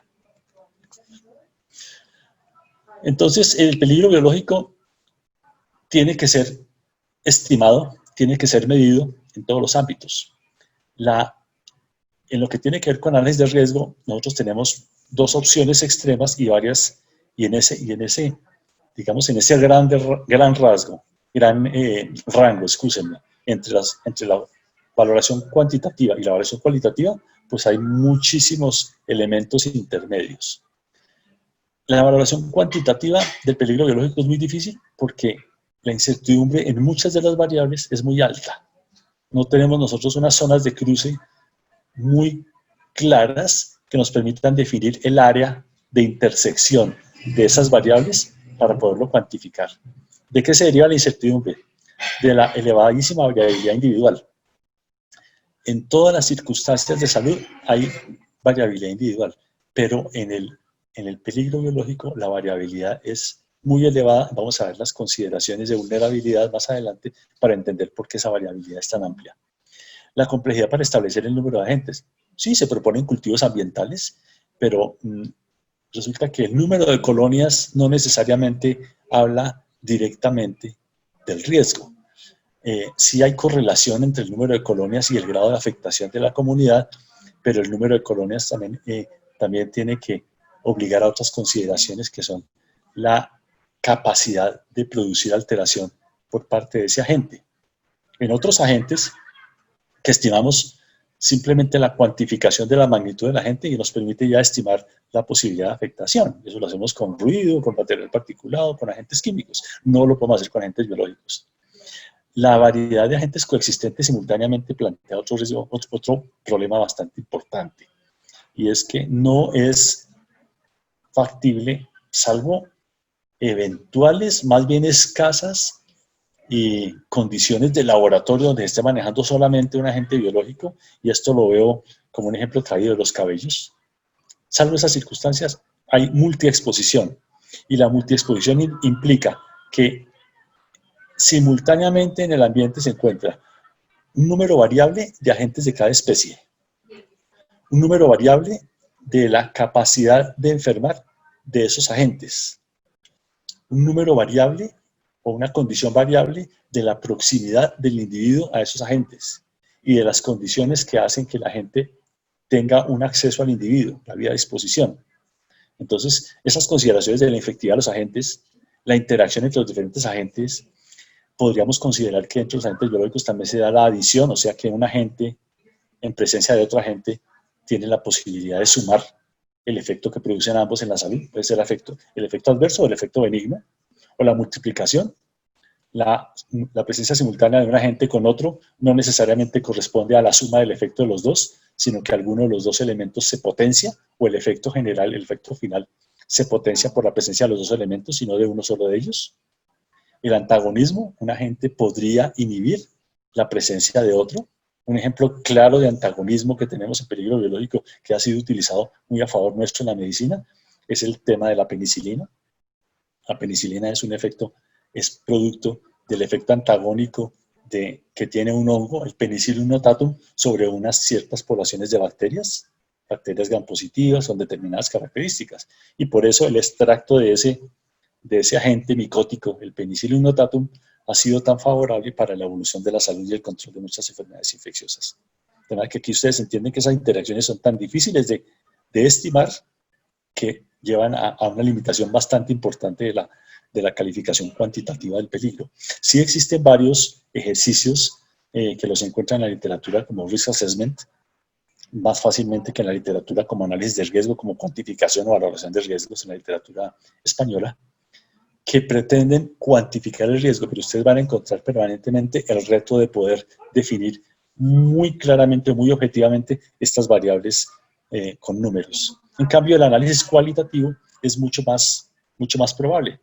Entonces, el peligro biológico tiene que ser estimado, tiene que ser medido en todos los ámbitos. En lo que tiene que ver con análisis de riesgo, nosotros tenemos 2 opciones extremas y varias, y en ese digamos, en ese gran rango, excúsenme, entre la valoración cuantitativa y la valoración cualitativa, pues hay muchísimos elementos intermedios. La valoración cuantitativa del peligro biológico es muy difícil porque la incertidumbre en muchas de las variables es muy alta. No tenemos nosotros unas zonas de cruce muy claras que nos permitan definir el área de intersección de esas variables para poderlo cuantificar. ¿De qué se deriva la incertidumbre? De la elevadísima variabilidad individual. En todas las circunstancias de salud hay variabilidad individual, pero en el peligro biológico la variabilidad es muy elevada. Vamos a ver las consideraciones de vulnerabilidad más adelante para entender por qué esa variabilidad es tan amplia. La complejidad para establecer el número de agentes. Sí, se proponen cultivos ambientales, pero resulta que el número de colonias no necesariamente habla directamente del riesgo. Sí hay correlación entre el número de colonias y el grado de afectación de la comunidad, pero el número de colonias también tiene que obligar a otras consideraciones que son la capacidad de producir alteración por parte de ese agente. En otros agentes que estimamos simplemente la cuantificación de la magnitud de la gente y nos permite ya estimar la posibilidad de afectación. Eso lo hacemos con ruido, con material particulado, con agentes químicos. No lo podemos hacer con agentes biológicos. La variedad de agentes coexistentes simultáneamente plantea otro problema bastante importante, y es que no es factible, salvo eventuales, más bien escasas, y condiciones de laboratorio donde esté manejando solamente un agente biológico, y esto lo veo como un ejemplo traído de los cabellos. Salvo esas circunstancias, hay multiexposición, y la multiexposición implica que simultáneamente en el ambiente se encuentra un número variable de agentes de cada especie, un número variable de la capacidad de enfermar de esos agentes, un número variable o una condición variable de la proximidad del individuo a esos agentes y de las condiciones que hacen que la gente tenga un acceso al individuo, la vía de exposición. Entonces, esas consideraciones de la infectividad de los agentes, la interacción entre los diferentes agentes, podríamos considerar que dentro de los agentes biológicos también se da la adición, o sea que un agente en presencia de otro agente tiene la posibilidad de sumar el efecto que producen ambos en la salud. Puede ser el efecto adverso o el efecto benigno, o la multiplicación. La presencia simultánea de un agente con otro no necesariamente corresponde a la suma del efecto de los dos, sino que alguno de los dos elementos se potencia, o el efecto general, el efecto final, se potencia por la presencia de los dos elementos y no de uno solo de ellos. El antagonismo, un agente podría inhibir la presencia de otro. Un ejemplo claro de antagonismo que tenemos en peligro biológico, que ha sido utilizado muy a favor nuestro en la medicina, es el tema de la penicilina. La penicilina es producto del efecto antagónico que tiene un hongo, el Penicillium notatum, sobre unas ciertas poblaciones de bacterias gram positivas con determinadas características. Y por eso el extracto de ese agente micótico, el Penicillium notatum, ha sido tan favorable para la evolución de la salud y el control de muchas enfermedades infecciosas. De manera que aquí ustedes entienden que esas interacciones son tan difíciles de estimar, que llevan a una limitación bastante importante de la calificación cuantitativa del peligro. Sí existen varios ejercicios que los encuentran en la literatura como risk assessment, más fácilmente que en la literatura como análisis de riesgo, como cuantificación o valoración de riesgos en la literatura española, que pretenden cuantificar el riesgo, pero ustedes van a encontrar permanentemente el reto de poder definir muy claramente, muy objetivamente estas variables con números. En cambio, el análisis cualitativo es mucho más probable.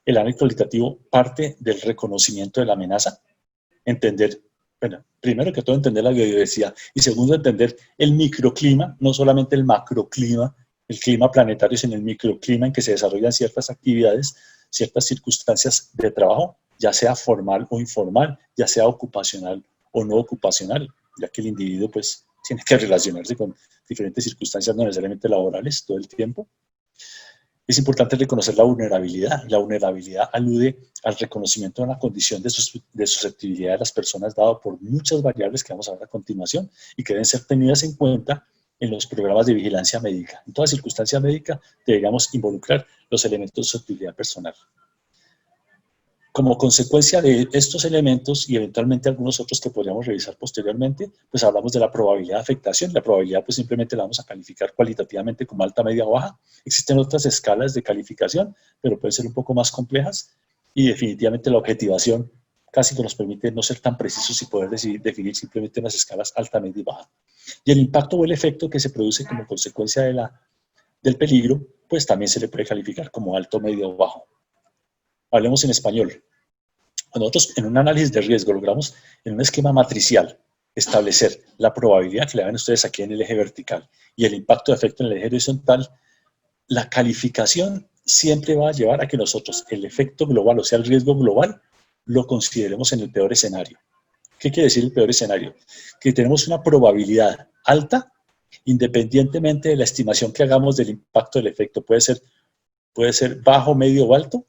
El análisis cualitativo parte del reconocimiento de la amenaza, entender, bueno, primero que todo entender la biodiversidad y segundo entender el microclima, no solamente el macroclima, el clima planetario, sino el microclima en que se desarrollan ciertas actividades, ciertas circunstancias de trabajo, ya sea formal o informal, ya sea ocupacional o no ocupacional, ya que el individuo pues tiene que relacionarse con diferentes circunstancias no necesariamente laborales todo el tiempo. Es importante reconocer la vulnerabilidad. La vulnerabilidad alude al reconocimiento de una condición de susceptibilidad de las personas dado por muchas variables que vamos a ver a continuación y que deben ser tenidas en cuenta en los programas de vigilancia médica. En toda circunstancia médica deberíamos involucrar los elementos de susceptibilidad personal. Como consecuencia de estos elementos y eventualmente algunos otros que podríamos revisar posteriormente, pues hablamos de la probabilidad de afectación. La probabilidad pues simplemente la vamos a calificar cualitativamente como alta, media o baja. Existen otras escalas de calificación, pero pueden ser un poco más complejas y definitivamente la objetivación casi que nos permite no ser tan precisos y poder definir simplemente unas escalas alta, media y baja. Y el impacto o el efecto que se produce como consecuencia del peligro, pues también se le puede calificar como alto, medio o bajo. Hablemos en español. Nosotros en un análisis de riesgo logramos en un esquema matricial establecer la probabilidad que le ven ustedes aquí en el eje vertical y el impacto de efecto en el eje horizontal. La calificación siempre va a llevar a que nosotros el efecto global, o sea el riesgo global, lo consideremos en el peor escenario. ¿Qué quiere decir el peor escenario? Que tenemos una probabilidad alta independientemente de la estimación que hagamos del impacto del efecto. Puede ser bajo, medio o alto.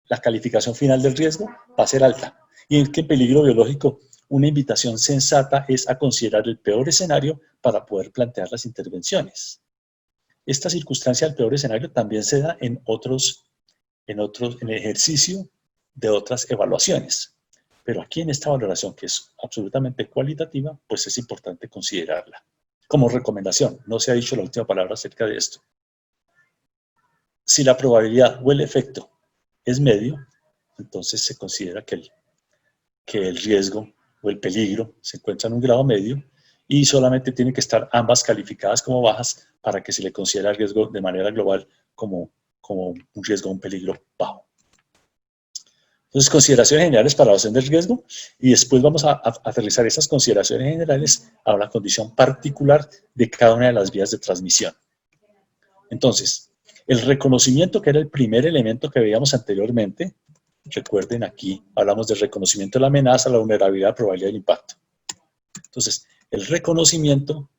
La calificación final del riesgo va a ser alta. Y en que peligro biológico, una invitación sensata es a considerar el peor escenario para poder plantear las intervenciones. Esta circunstancia del peor escenario también se da en el ejercicio de otras evaluaciones. Pero aquí en esta valoración, que es absolutamente cualitativa, pues es importante considerarla. Como recomendación, no se ha dicho la última palabra acerca de esto. Si la probabilidad o el efecto es medio, entonces se considera que el riesgo o el peligro se encuentra en un grado medio y solamente tienen que estar ambas calificadas como bajas para que se le considere el riesgo de manera global como un riesgo o un peligro bajo. Entonces, consideraciones generales para la evaluación del riesgo, y después vamos a aterrizar esas consideraciones generales a la condición particular de cada una de las vías de transmisión. Entonces, el reconocimiento, que era el primer elemento que veíamos anteriormente, recuerden, aquí hablamos del reconocimiento de la amenaza, la vulnerabilidad, la probabilidad del impacto. Entonces, el reconocimiento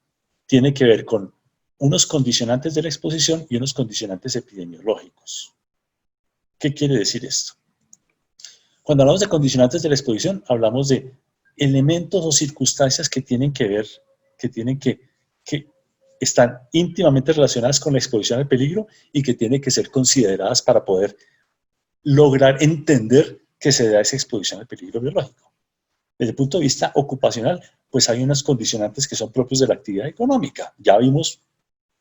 tiene que ver con unos condicionantes de la exposición y unos condicionantes epidemiológicos. ¿Qué quiere decir esto? Cuando hablamos de condicionantes de la exposición, hablamos de elementos o circunstancias que tienen que ver, que están íntimamente relacionadas con la exposición al peligro y que tienen que ser consideradas para poder lograr entender que se da esa exposición al peligro biológico. Desde el punto de vista ocupacional, pues hay unas condicionantes que son propios de la actividad económica. Ya vimos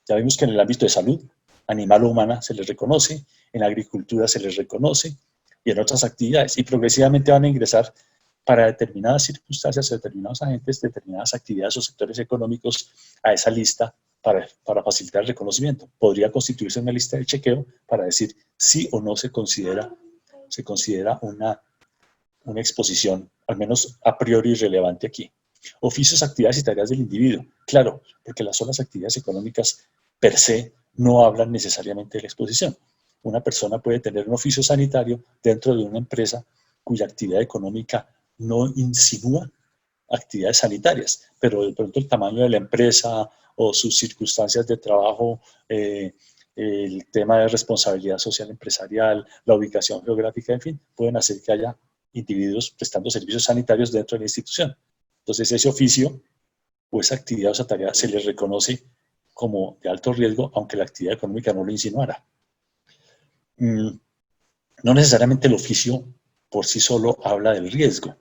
que en el ámbito de salud, animal o humana se les reconoce, en la agricultura se les reconoce y en otras actividades. Y progresivamente van a ingresar para determinadas circunstancias, determinados agentes, determinadas actividades o sectores económicos a esa lista para facilitar el reconocimiento. Podría constituirse una lista de chequeo para decir sí o no se considera una exposición, al menos a priori, relevante aquí. Oficios, actividades y tareas del individuo. Claro, porque las solas actividades económicas per se no hablan necesariamente de la exposición. Una persona puede tener un oficio sanitario dentro de una empresa cuya actividad económica no insinúa actividades sanitarias, pero de pronto el tamaño de la empresa o sus circunstancias de trabajo, el tema de responsabilidad social empresarial, la ubicación geográfica, en fin, pueden hacer que haya individuos prestando servicios sanitarios dentro de la institución. Entonces ese oficio o esa actividad o esa tarea se les reconoce como de alto riesgo, aunque la actividad económica no lo insinuara. No necesariamente el oficio por sí solo habla del riesgo.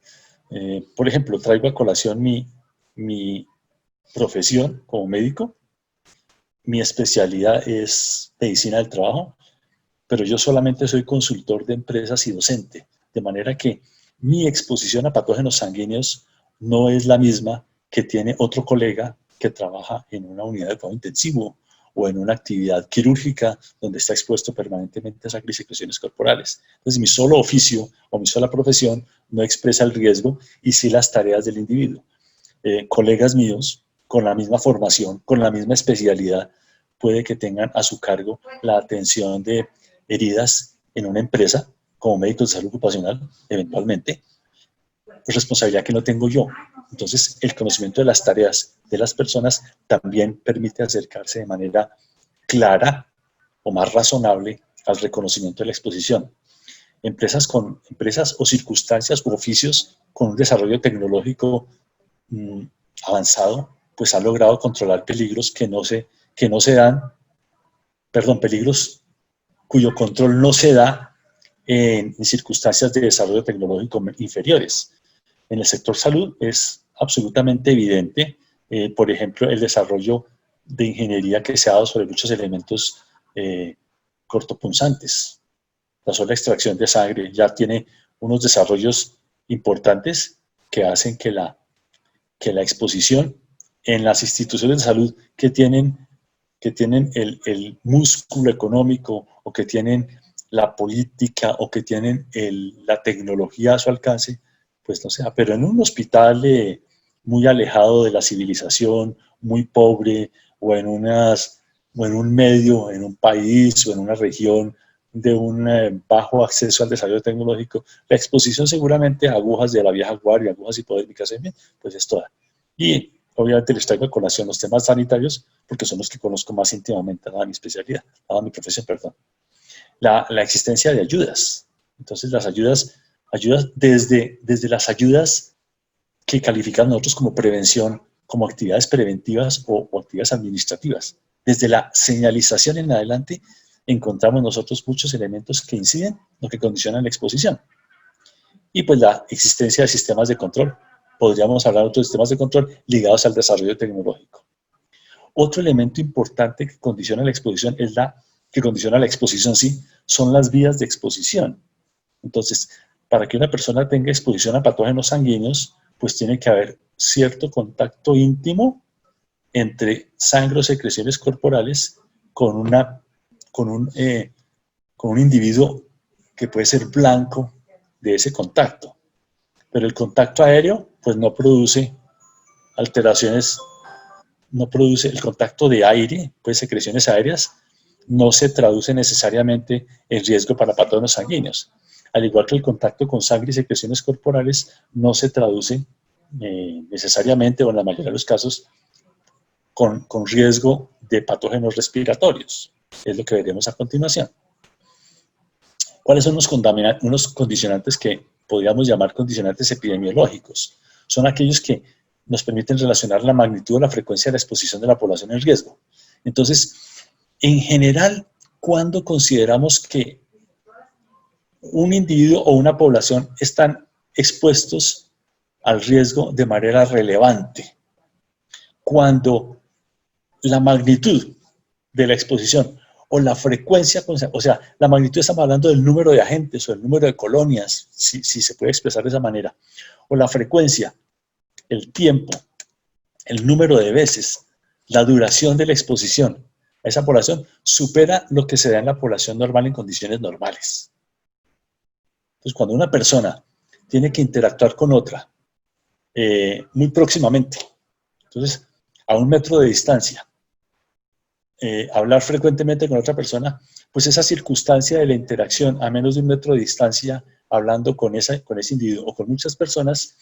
Por ejemplo, traigo a colación mi profesión como médico. Mi especialidad es medicina del trabajo, pero yo solamente soy consultor de empresas y docente, de manera que mi exposición a patógenos sanguíneos no es la misma que tiene otro colega que trabaja en una unidad de cuidado intensivo o en una actividad quirúrgica donde está expuesto permanentemente a sangre y secreciones corporales. Entonces, mi solo oficio o mi sola profesión no expresa el riesgo y sí las tareas del individuo. Colegas míos con la misma formación, con la misma especialidad, puede que tengan a su cargo la atención de heridas en una empresa como médicos de salud ocupacional, eventualmente, responsabilidad que no tengo yo. Entonces, el conocimiento de las tareas de las personas también permite acercarse de manera clara o más razonable al reconocimiento de la exposición. Empresas o circunstancias u oficios con un desarrollo tecnológico avanzado, pues han logrado controlar peligros peligros cuyo control no se da en circunstancias de desarrollo tecnológico inferiores. En el sector salud es absolutamente evidente, por ejemplo, el desarrollo de ingeniería que se ha dado sobre muchos elementos cortopunzantes. La sola extracción de sangre ya tiene unos desarrollos importantes que hacen que la exposición en las instituciones de salud que tienen el músculo económico o que tienen la política o que tienen la tecnología a su alcance, pues no sea, pero en un hospital muy alejado de la civilización, muy pobre, o en un medio, en un país o en una región de un bajo acceso al desarrollo tecnológico, la exposición seguramente a agujas de la vieja guardia, agujas hipodérmicas, pues es toda. Y obviamente les traigo a colación los temas sanitarios porque son los que conozco más íntimamente, dada mi especialidad, dada mi profesión, perdón. La existencia de ayudas. Entonces las ayudas desde las ayudas que calificamos nosotros como prevención, como actividades preventivas o actividades administrativas. Desde la señalización en adelante encontramos nosotros muchos elementos que inciden o que condicionan la exposición. y pues la existencia de sistemas de control. Podríamos hablar de otros sistemas de control ligados al desarrollo tecnológico. Otro elemento importante que condiciona la exposición sí, son las vías de exposición. Entonces, para que una persona tenga exposición a patógenos sanguíneos, pues tiene que haber cierto contacto íntimo entre sangre o secreciones corporales con un individuo que puede ser blanco de ese contacto. Pero el contacto aéreo, pues no produce alteraciones, no produce el contacto de aire, pues secreciones aéreas, no se traduce necesariamente en riesgo para patógenos sanguíneos. Al igual que el contacto con sangre y secreciones corporales no se traduce necesariamente, o en la mayoría de los casos, con riesgo de patógenos respiratorios. Es lo que veremos a continuación. ¿Cuáles son unos condicionantes que podríamos llamar condicionantes epidemiológicos? Son aquellos que nos permiten relacionar la magnitud o la frecuencia de la exposición de la población en riesgo. Entonces, en general, ¿cuándo consideramos que un individuo o una población están expuestos al riesgo de manera relevante? Cuando la magnitud de la exposición o la frecuencia, o sea, la magnitud, estamos hablando del número de agentes o el número de colonias, si se puede expresar de esa manera, o la frecuencia, el tiempo, el número de veces, la duración de la exposición a esa población supera lo que se da en la población normal en condiciones normales. Entonces, cuando una persona tiene que interactuar con otra muy próximamente, entonces, a 1 metro de distancia, hablar frecuentemente con otra persona, pues esa circunstancia de la interacción a menos de 1 metro de distancia, hablando con ese individuo o con muchas personas,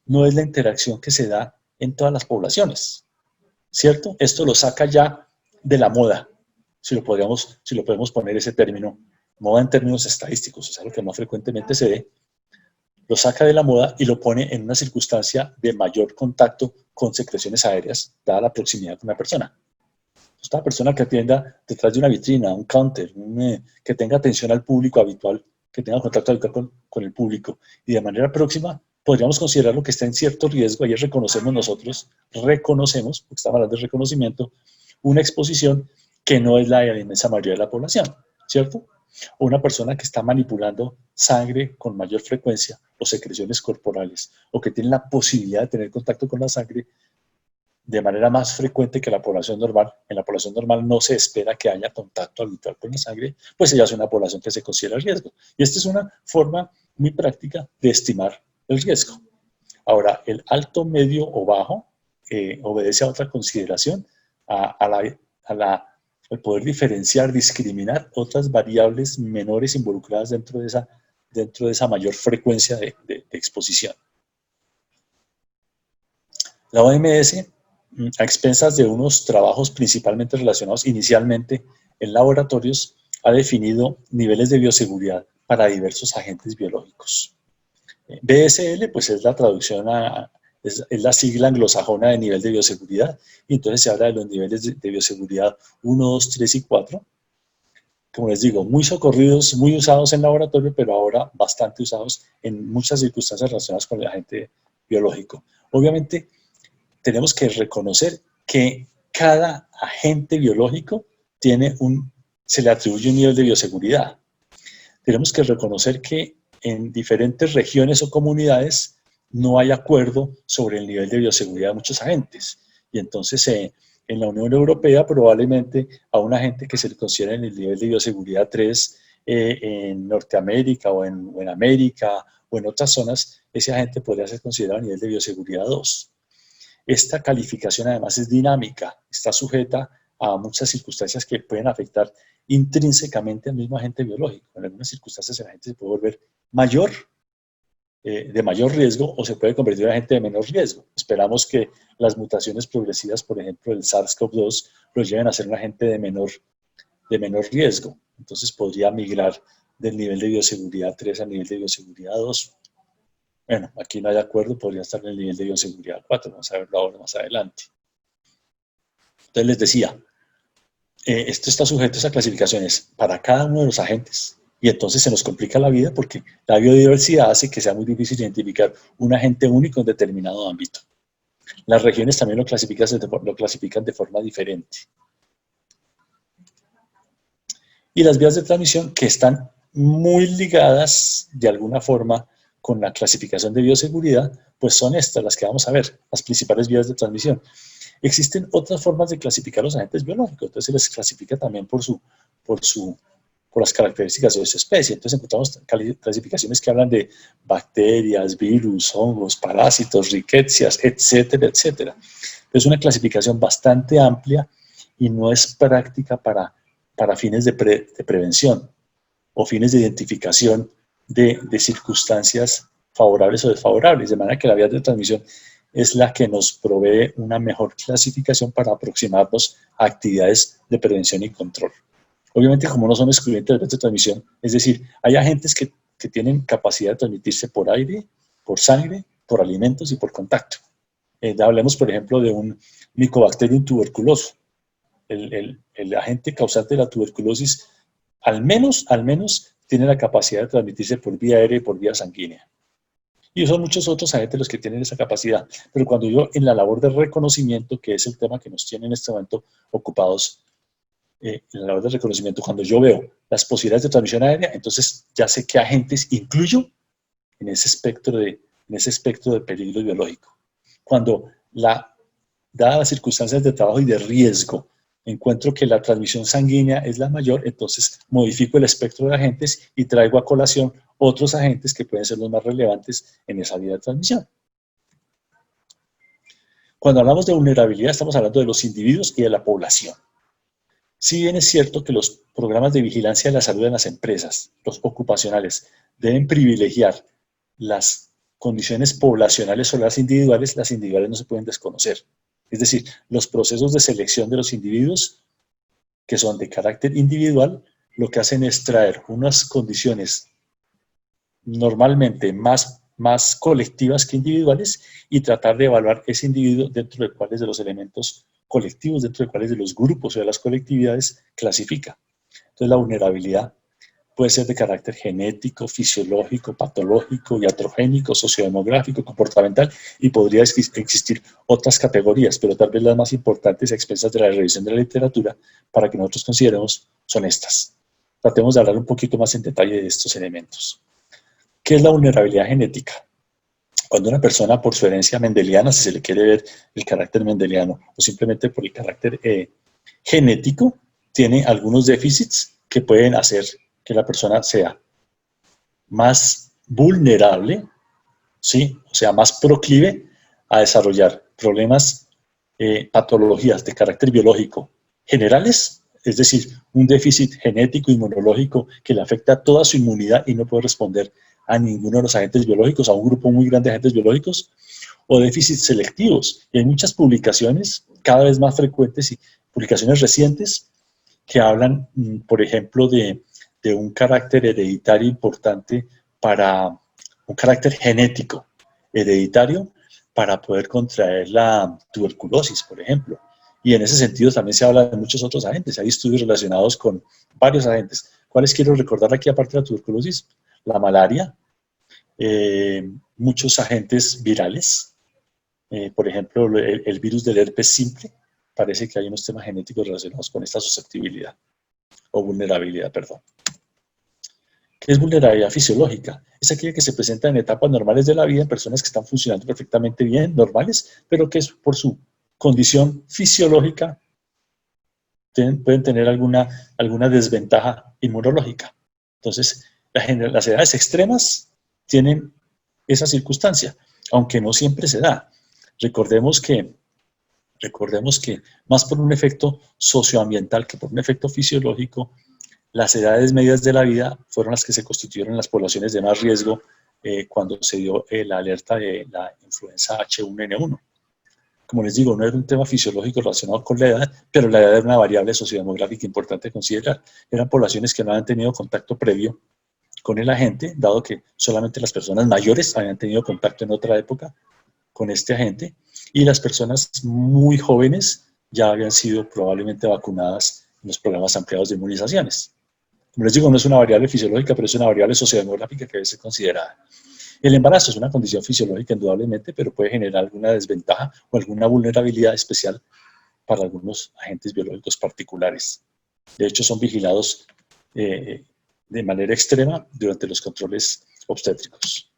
no es la interacción que se da en todas las poblaciones, ¿cierto? Esto lo saca ya de la moda, si lo podemos poner ese término, moda en términos estadísticos, o sea, lo que más frecuentemente se ve, lo saca de la moda y lo pone en una circunstancia de mayor contacto con secreciones aéreas, dada la proximidad con una persona. Esta persona que atienda detrás de una vitrina, un counter, que tenga atención al público habitual, que tenga contacto habitual con el público y de manera próxima, podríamos considerar lo que está en cierto riesgo. Ahí reconocemos, porque estamos hablando de reconocimiento, una exposición que no es la de la inmensa mayoría de la población, ¿cierto? O una persona que está manipulando sangre con mayor frecuencia o secreciones corporales, o que tiene la posibilidad de tener contacto con la sangre de manera más frecuente que la población normal. En la población normal no se espera que haya contacto habitual con la sangre, pues ella es una población que se considera riesgo. Y esta es una forma muy práctica de estimar el riesgo. Ahora, el alto, medio o bajo obedece a otra consideración, al poder diferenciar, discriminar otras variables menores involucradas dentro de esa mayor frecuencia de exposición. La OMS, a expensas de unos trabajos principalmente relacionados inicialmente en laboratorios, ha definido niveles de bioseguridad para diversos agentes biológicos. BSL, pues es la traducción es la sigla anglosajona de nivel de bioseguridad, y entonces se habla de los niveles de bioseguridad 1, 2, 3 y 4. Como les digo, muy socorridos, muy usados en laboratorio, pero ahora bastante usados en muchas circunstancias relacionadas con el agente biológico. Obviamente, tenemos que reconocer que cada agente biológico se le atribuye un nivel de bioseguridad. Tenemos que reconocer que en diferentes regiones o comunidades no hay acuerdo sobre el nivel de bioseguridad de muchos agentes. Y entonces en la Unión Europea probablemente a un agente que se le considera en el nivel de bioseguridad 3 en Norteamérica o en América o en otras zonas, ese agente podría ser considerado a nivel de bioseguridad 2. Esta calificación además es dinámica, está sujeta a muchas circunstancias que pueden afectar intrínsecamente al mismo agente biológico. En algunas circunstancias el agente se puede volver de mayor riesgo, o se puede convertir en agente de menor riesgo. Esperamos que las mutaciones progresivas, por ejemplo, el SARS-CoV-2, lo lleven a ser un agente de menor riesgo. Entonces podría migrar del nivel de bioseguridad 3 al nivel de bioseguridad 2. Bueno, aquí no hay acuerdo, podría estar en el nivel de bioseguridad 4, vamos a verlo ahora más adelante. Entonces les decía, esto está sujeto a esas clasificaciones para cada uno de los agentes, Y entonces se nos complica la vida porque la biodiversidad hace que sea muy difícil identificar un agente único en determinado ámbito. Las regiones también lo clasifican de forma diferente. Y las vías de transmisión que están muy ligadas de alguna forma con la clasificación de bioseguridad, pues son estas las que vamos a ver, las principales vías de transmisión. Existen otras formas de clasificar los agentes biológicos, entonces se les clasifica también por las características de su especie. Entonces encontramos clasificaciones que hablan de bacterias, virus, hongos, parásitos, riquecias, etcétera, etcétera. Es una clasificación bastante amplia y no es práctica para fines de prevención o fines de identificación de circunstancias favorables o desfavorables, de manera que la vía de transmisión es la que nos provee una mejor clasificación para aproximarnos a actividades de prevención y control. Obviamente, como no son excluyentes de vías de transmisión, es decir, hay agentes que tienen capacidad de transmitirse por aire, por sangre, por alimentos y por contacto. Hablemos, por ejemplo, de un Mycobacterium tuberculoso. El agente causante de la tuberculosis al menos tiene la capacidad de transmitirse por vía aérea y por vía sanguínea. Y son muchos otros agentes los que tienen esa capacidad. Pero cuando yo en la labor de reconocimiento, que es el tema que nos tiene en este momento ocupados, en la labor de reconocimiento, cuando yo veo las posibilidades de transmisión aérea, entonces ya sé qué agentes incluyo en ese espectro de peligro biológico. Cuando, dadas las circunstancias de trabajo y de riesgo, encuentro que la transmisión sanguínea es la mayor, entonces modifico el espectro de agentes y traigo a colación otros agentes que pueden ser los más relevantes en esa vía de transmisión. Cuando hablamos de vulnerabilidad, estamos hablando de los individuos y de la población. Si bien es cierto que los programas de vigilancia de la salud en las empresas, los ocupacionales, deben privilegiar las condiciones poblacionales sobre las individuales no se pueden desconocer. Es decir, los procesos de selección de los individuos, que son de carácter individual, lo que hacen es traer unas condiciones normalmente más colectivas que individuales y tratar de evaluar ese individuo dentro de cuáles de los elementos colectivos, dentro de cuáles de los grupos o de las colectividades clasifica. Entonces la vulnerabilidad puede ser de carácter genético, fisiológico, patológico, iatrogénico, sociodemográfico, comportamental, y podría existir otras categorías, pero tal vez las más importantes a expensas de la revisión de la literatura para que nosotros consideremos son estas. Tratemos de hablar un poquito más en detalle de estos elementos. ¿Qué es la vulnerabilidad genética? Cuando una persona por su herencia mendeliana, si se le quiere ver el carácter mendeliano, o simplemente por el carácter genético, tiene algunos déficits que pueden hacer que la persona sea más vulnerable, ¿sí? O sea, más proclive a desarrollar problemas, patologías de carácter biológico generales, es decir, un déficit genético inmunológico que le afecta a toda su inmunidad y no puede responder a ninguno de los agentes biológicos, a un grupo muy grande de agentes biológicos, o déficits selectivos. Y hay muchas publicaciones, cada vez más frecuentes, y publicaciones recientes, que hablan, por ejemplo, de un carácter hereditario importante para un carácter genético hereditario para poder contraer la tuberculosis, por ejemplo. Y en ese sentido también se habla de muchos otros agentes. Hay estudios relacionados con varios agentes. ¿Cuáles quiero recordar aquí aparte de la tuberculosis? La malaria, muchos agentes virales, por ejemplo, el virus del herpes simple. Parece que hay unos temas genéticos relacionados con esta susceptibilidad o vulnerabilidad, perdón. ¿Qué es vulnerabilidad fisiológica? Es aquella que se presenta en etapas normales de la vida en personas que están funcionando perfectamente bien, normales, pero que por su condición fisiológica pueden tener alguna desventaja inmunológica. Entonces, las edades extremas tienen esa circunstancia, aunque no siempre se da. Recordemos que más por un efecto socioambiental que por un efecto fisiológico, las edades medias de la vida fueron las que se constituyeron las poblaciones de más riesgo cuando se dio la alerta de la influenza H1N1. Como les digo, no era un tema fisiológico relacionado con la edad, pero la edad era una variable sociodemográfica importante de considerar. Eran poblaciones que no habían tenido contacto previo con el agente, dado que solamente las personas mayores habían tenido contacto en otra época con este agente, y las personas muy jóvenes ya habían sido probablemente vacunadas en los programas ampliados de inmunizaciones. Como les digo, no es una variable fisiológica, pero es una variable sociodemográfica que debe ser considerada. El embarazo es una condición fisiológica indudablemente, pero puede generar alguna desventaja o alguna vulnerabilidad especial para algunos agentes biológicos particulares. De hecho, son vigilados de manera extrema durante los controles obstétricos.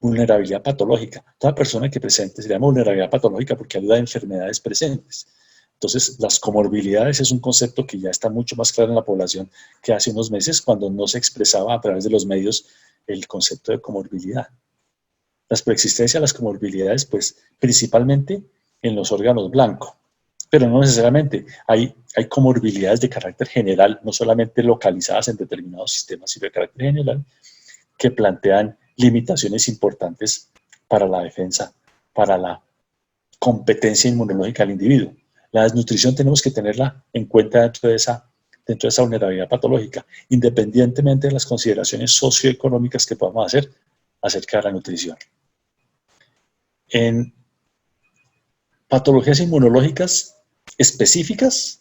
Vulnerabilidad patológica. Toda persona que presente se llama vulnerabilidad patológica porque ayuda a enfermedades presentes. Entonces, las comorbilidades es un concepto que ya está mucho más claro en la población que hace unos meses cuando no se expresaba a través de los medios el concepto de comorbilidad. Las preexistencias de las comorbilidades, pues, principalmente en los órganos blancos, pero no necesariamente. Hay comorbilidades de carácter general, no solamente localizadas en determinados sistemas, sino de carácter general, que plantean limitaciones importantes para la defensa, para la competencia inmunológica del individuo. La desnutrición tenemos que tenerla en cuenta dentro de esa vulnerabilidad patológica, independientemente de las consideraciones socioeconómicas que podamos hacer acerca de la nutrición. En patologías inmunológicas específicas,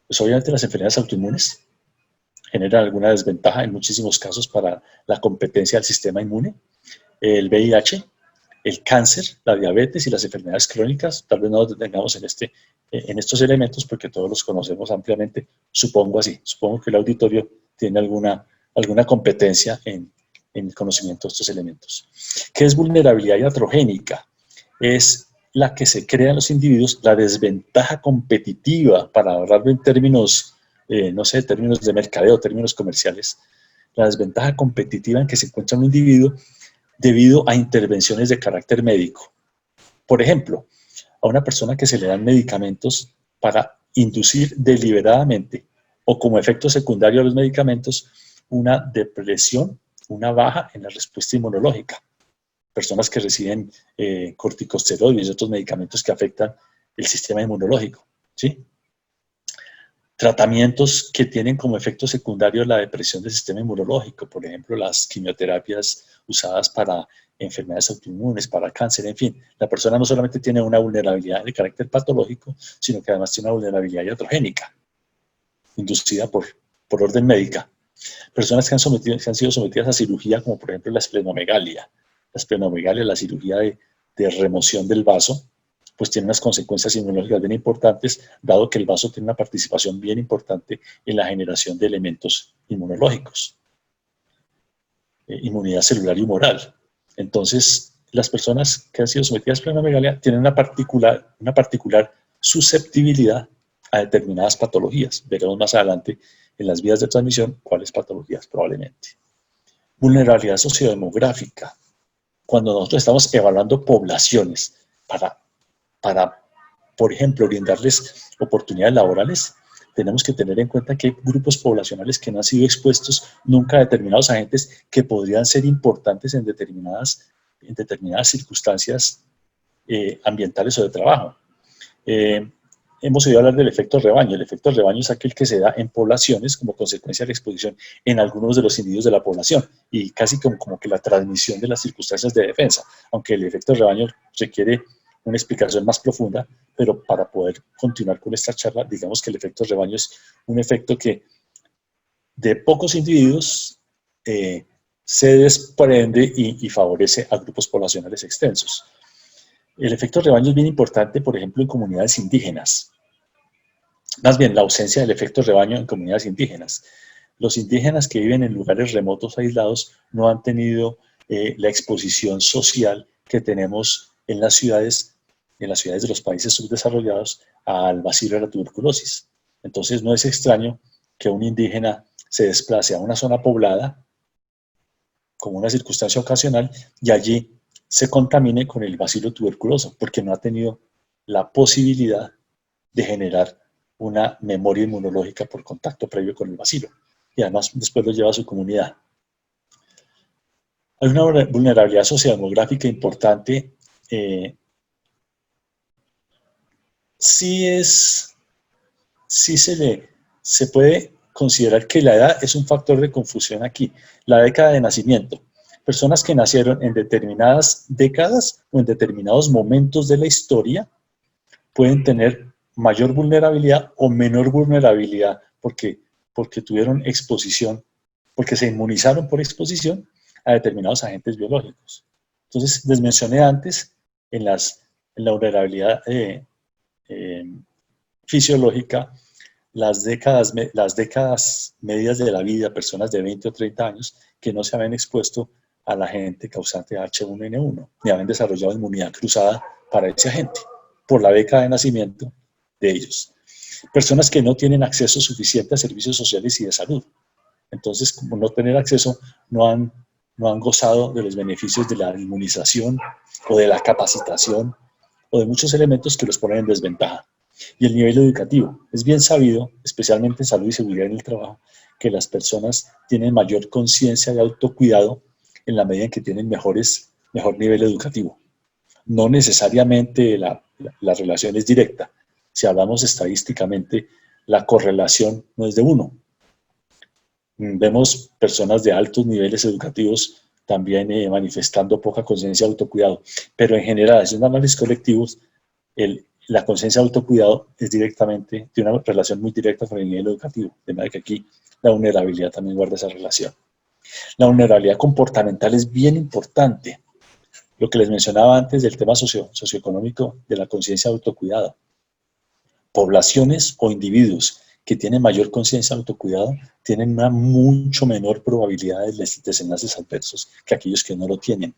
pues obviamente las enfermedades autoinmunes generan alguna desventaja en muchísimos casos para la competencia del sistema inmune. El VIH, el cáncer, la diabetes y las enfermedades crónicas, tal vez no nos detengamos en estos elementos porque todos los conocemos ampliamente, supongo así. Supongo que el auditorio tiene alguna competencia en el conocimiento de estos elementos. ¿Qué es vulnerabilidad iatrogénica? Es la que se crea en los individuos, la desventaja competitiva, para hablarlo en términos, no sé, términos de mercadeo, términos comerciales, la desventaja competitiva en que se encuentra un individuo debido a intervenciones de carácter médico. Por ejemplo, a una persona que se le dan medicamentos para inducir deliberadamente o como efecto secundario a los medicamentos una depresión, una baja en la respuesta inmunológica. Personas que reciben corticosteroides y otros medicamentos que afectan el sistema inmunológico, ¿sí? Tratamientos que tienen como efecto secundario la depresión del sistema inmunológico, por ejemplo, las quimioterapias usadas para enfermedades autoinmunes, para cáncer, en fin. La persona no solamente tiene una vulnerabilidad de carácter patológico, sino que además tiene una vulnerabilidad iatrogénica, inducida por orden médica. Personas que han sido sometidas a cirugía, como por ejemplo la esplenomegalia. La esplenomegalia, la cirugía de remoción del vaso, pues tiene unas consecuencias inmunológicas bien importantes, dado que el vaso tiene una participación bien importante en la generación de elementos inmunológicos, inmunidad celular y humoral. Entonces, las personas que han sido sometidas a esplenomegalia tienen una particular susceptibilidad a determinadas patologías. Veremos más adelante en las vías de transmisión cuáles patologías probablemente. Vulnerabilidad sociodemográfica. Cuando nosotros estamos evaluando poblaciones para, por ejemplo, brindarles oportunidades laborales, tenemos que tener en cuenta que hay grupos poblacionales que no han sido expuestos nunca a determinados agentes que podrían ser importantes en determinadas circunstancias ambientales o de trabajo. Hemos oído hablar del efecto rebaño. El efecto rebaño es aquel que se da en poblaciones como consecuencia de la exposición en algunos de los individuos de la población y casi como que la transmisión de las circunstancias de defensa, aunque el efecto rebaño requiere una explicación más profunda, pero para poder continuar con esta charla, digamos que el efecto rebaño es un efecto que de pocos individuos se desprende y favorece a grupos poblacionales extensos. El efecto rebaño es bien importante, por ejemplo, en comunidades indígenas. Más bien, la ausencia del efecto rebaño en comunidades indígenas. Los indígenas que viven en lugares remotos aislados no han tenido la exposición social que tenemos en las ciudades de los países subdesarrollados al bacilo de la tuberculosis. Entonces, no es extraño que un indígena se desplace a una zona poblada como una circunstancia ocasional y allí se contamine con el bacilo tuberculoso porque no ha tenido la posibilidad de generar una memoria inmunológica por contacto previo con el bacilo y además después lo lleva a su comunidad. Hay una vulnerabilidad sociodemográfica importante. Se puede considerar que la edad es un factor de confusión aquí. La década de nacimiento. Personas que nacieron en determinadas décadas o en determinados momentos de la historia pueden tener mayor vulnerabilidad o menor vulnerabilidad porque porque tuvieron exposición, porque se inmunizaron por exposición a determinados agentes biológicos. Entonces, les mencioné antes, en la vulnerabilidad fisiológica, las décadas medias de la vida, personas de 20 o 30 años que no se habían expuesto al agente causante de H1N1, ni habían desarrollado inmunidad cruzada para ese agente, por la década de nacimiento de ellos. Personas que no tienen acceso suficiente a servicios sociales y de salud. Entonces, como no tener acceso, no han gozado de los beneficios de la inmunización o de la capacitación o de muchos elementos que los ponen en desventaja. Y el nivel educativo. Es bien sabido, especialmente en salud y seguridad en el trabajo, que las personas tienen mayor conciencia de autocuidado en la medida en que tienen mejor nivel educativo. No necesariamente la relación es directa. Si hablamos estadísticamente, la correlación no es de 1. Vemos personas de altos niveles educativos también manifestando poca conciencia de autocuidado. Pero en general, haciendo análisis colectivos, la conciencia de autocuidado tiene una relación muy directa con el nivel educativo, de manera que aquí la vulnerabilidad también guarda esa relación. La vulnerabilidad comportamental es bien importante. Lo que les mencionaba antes del tema socioeconómico de la conciencia de autocuidado. Poblaciones o individuos que tienen mayor conciencia de autocuidado tienen una mucho menor probabilidad de desenlaces adversos que aquellos que no lo tienen.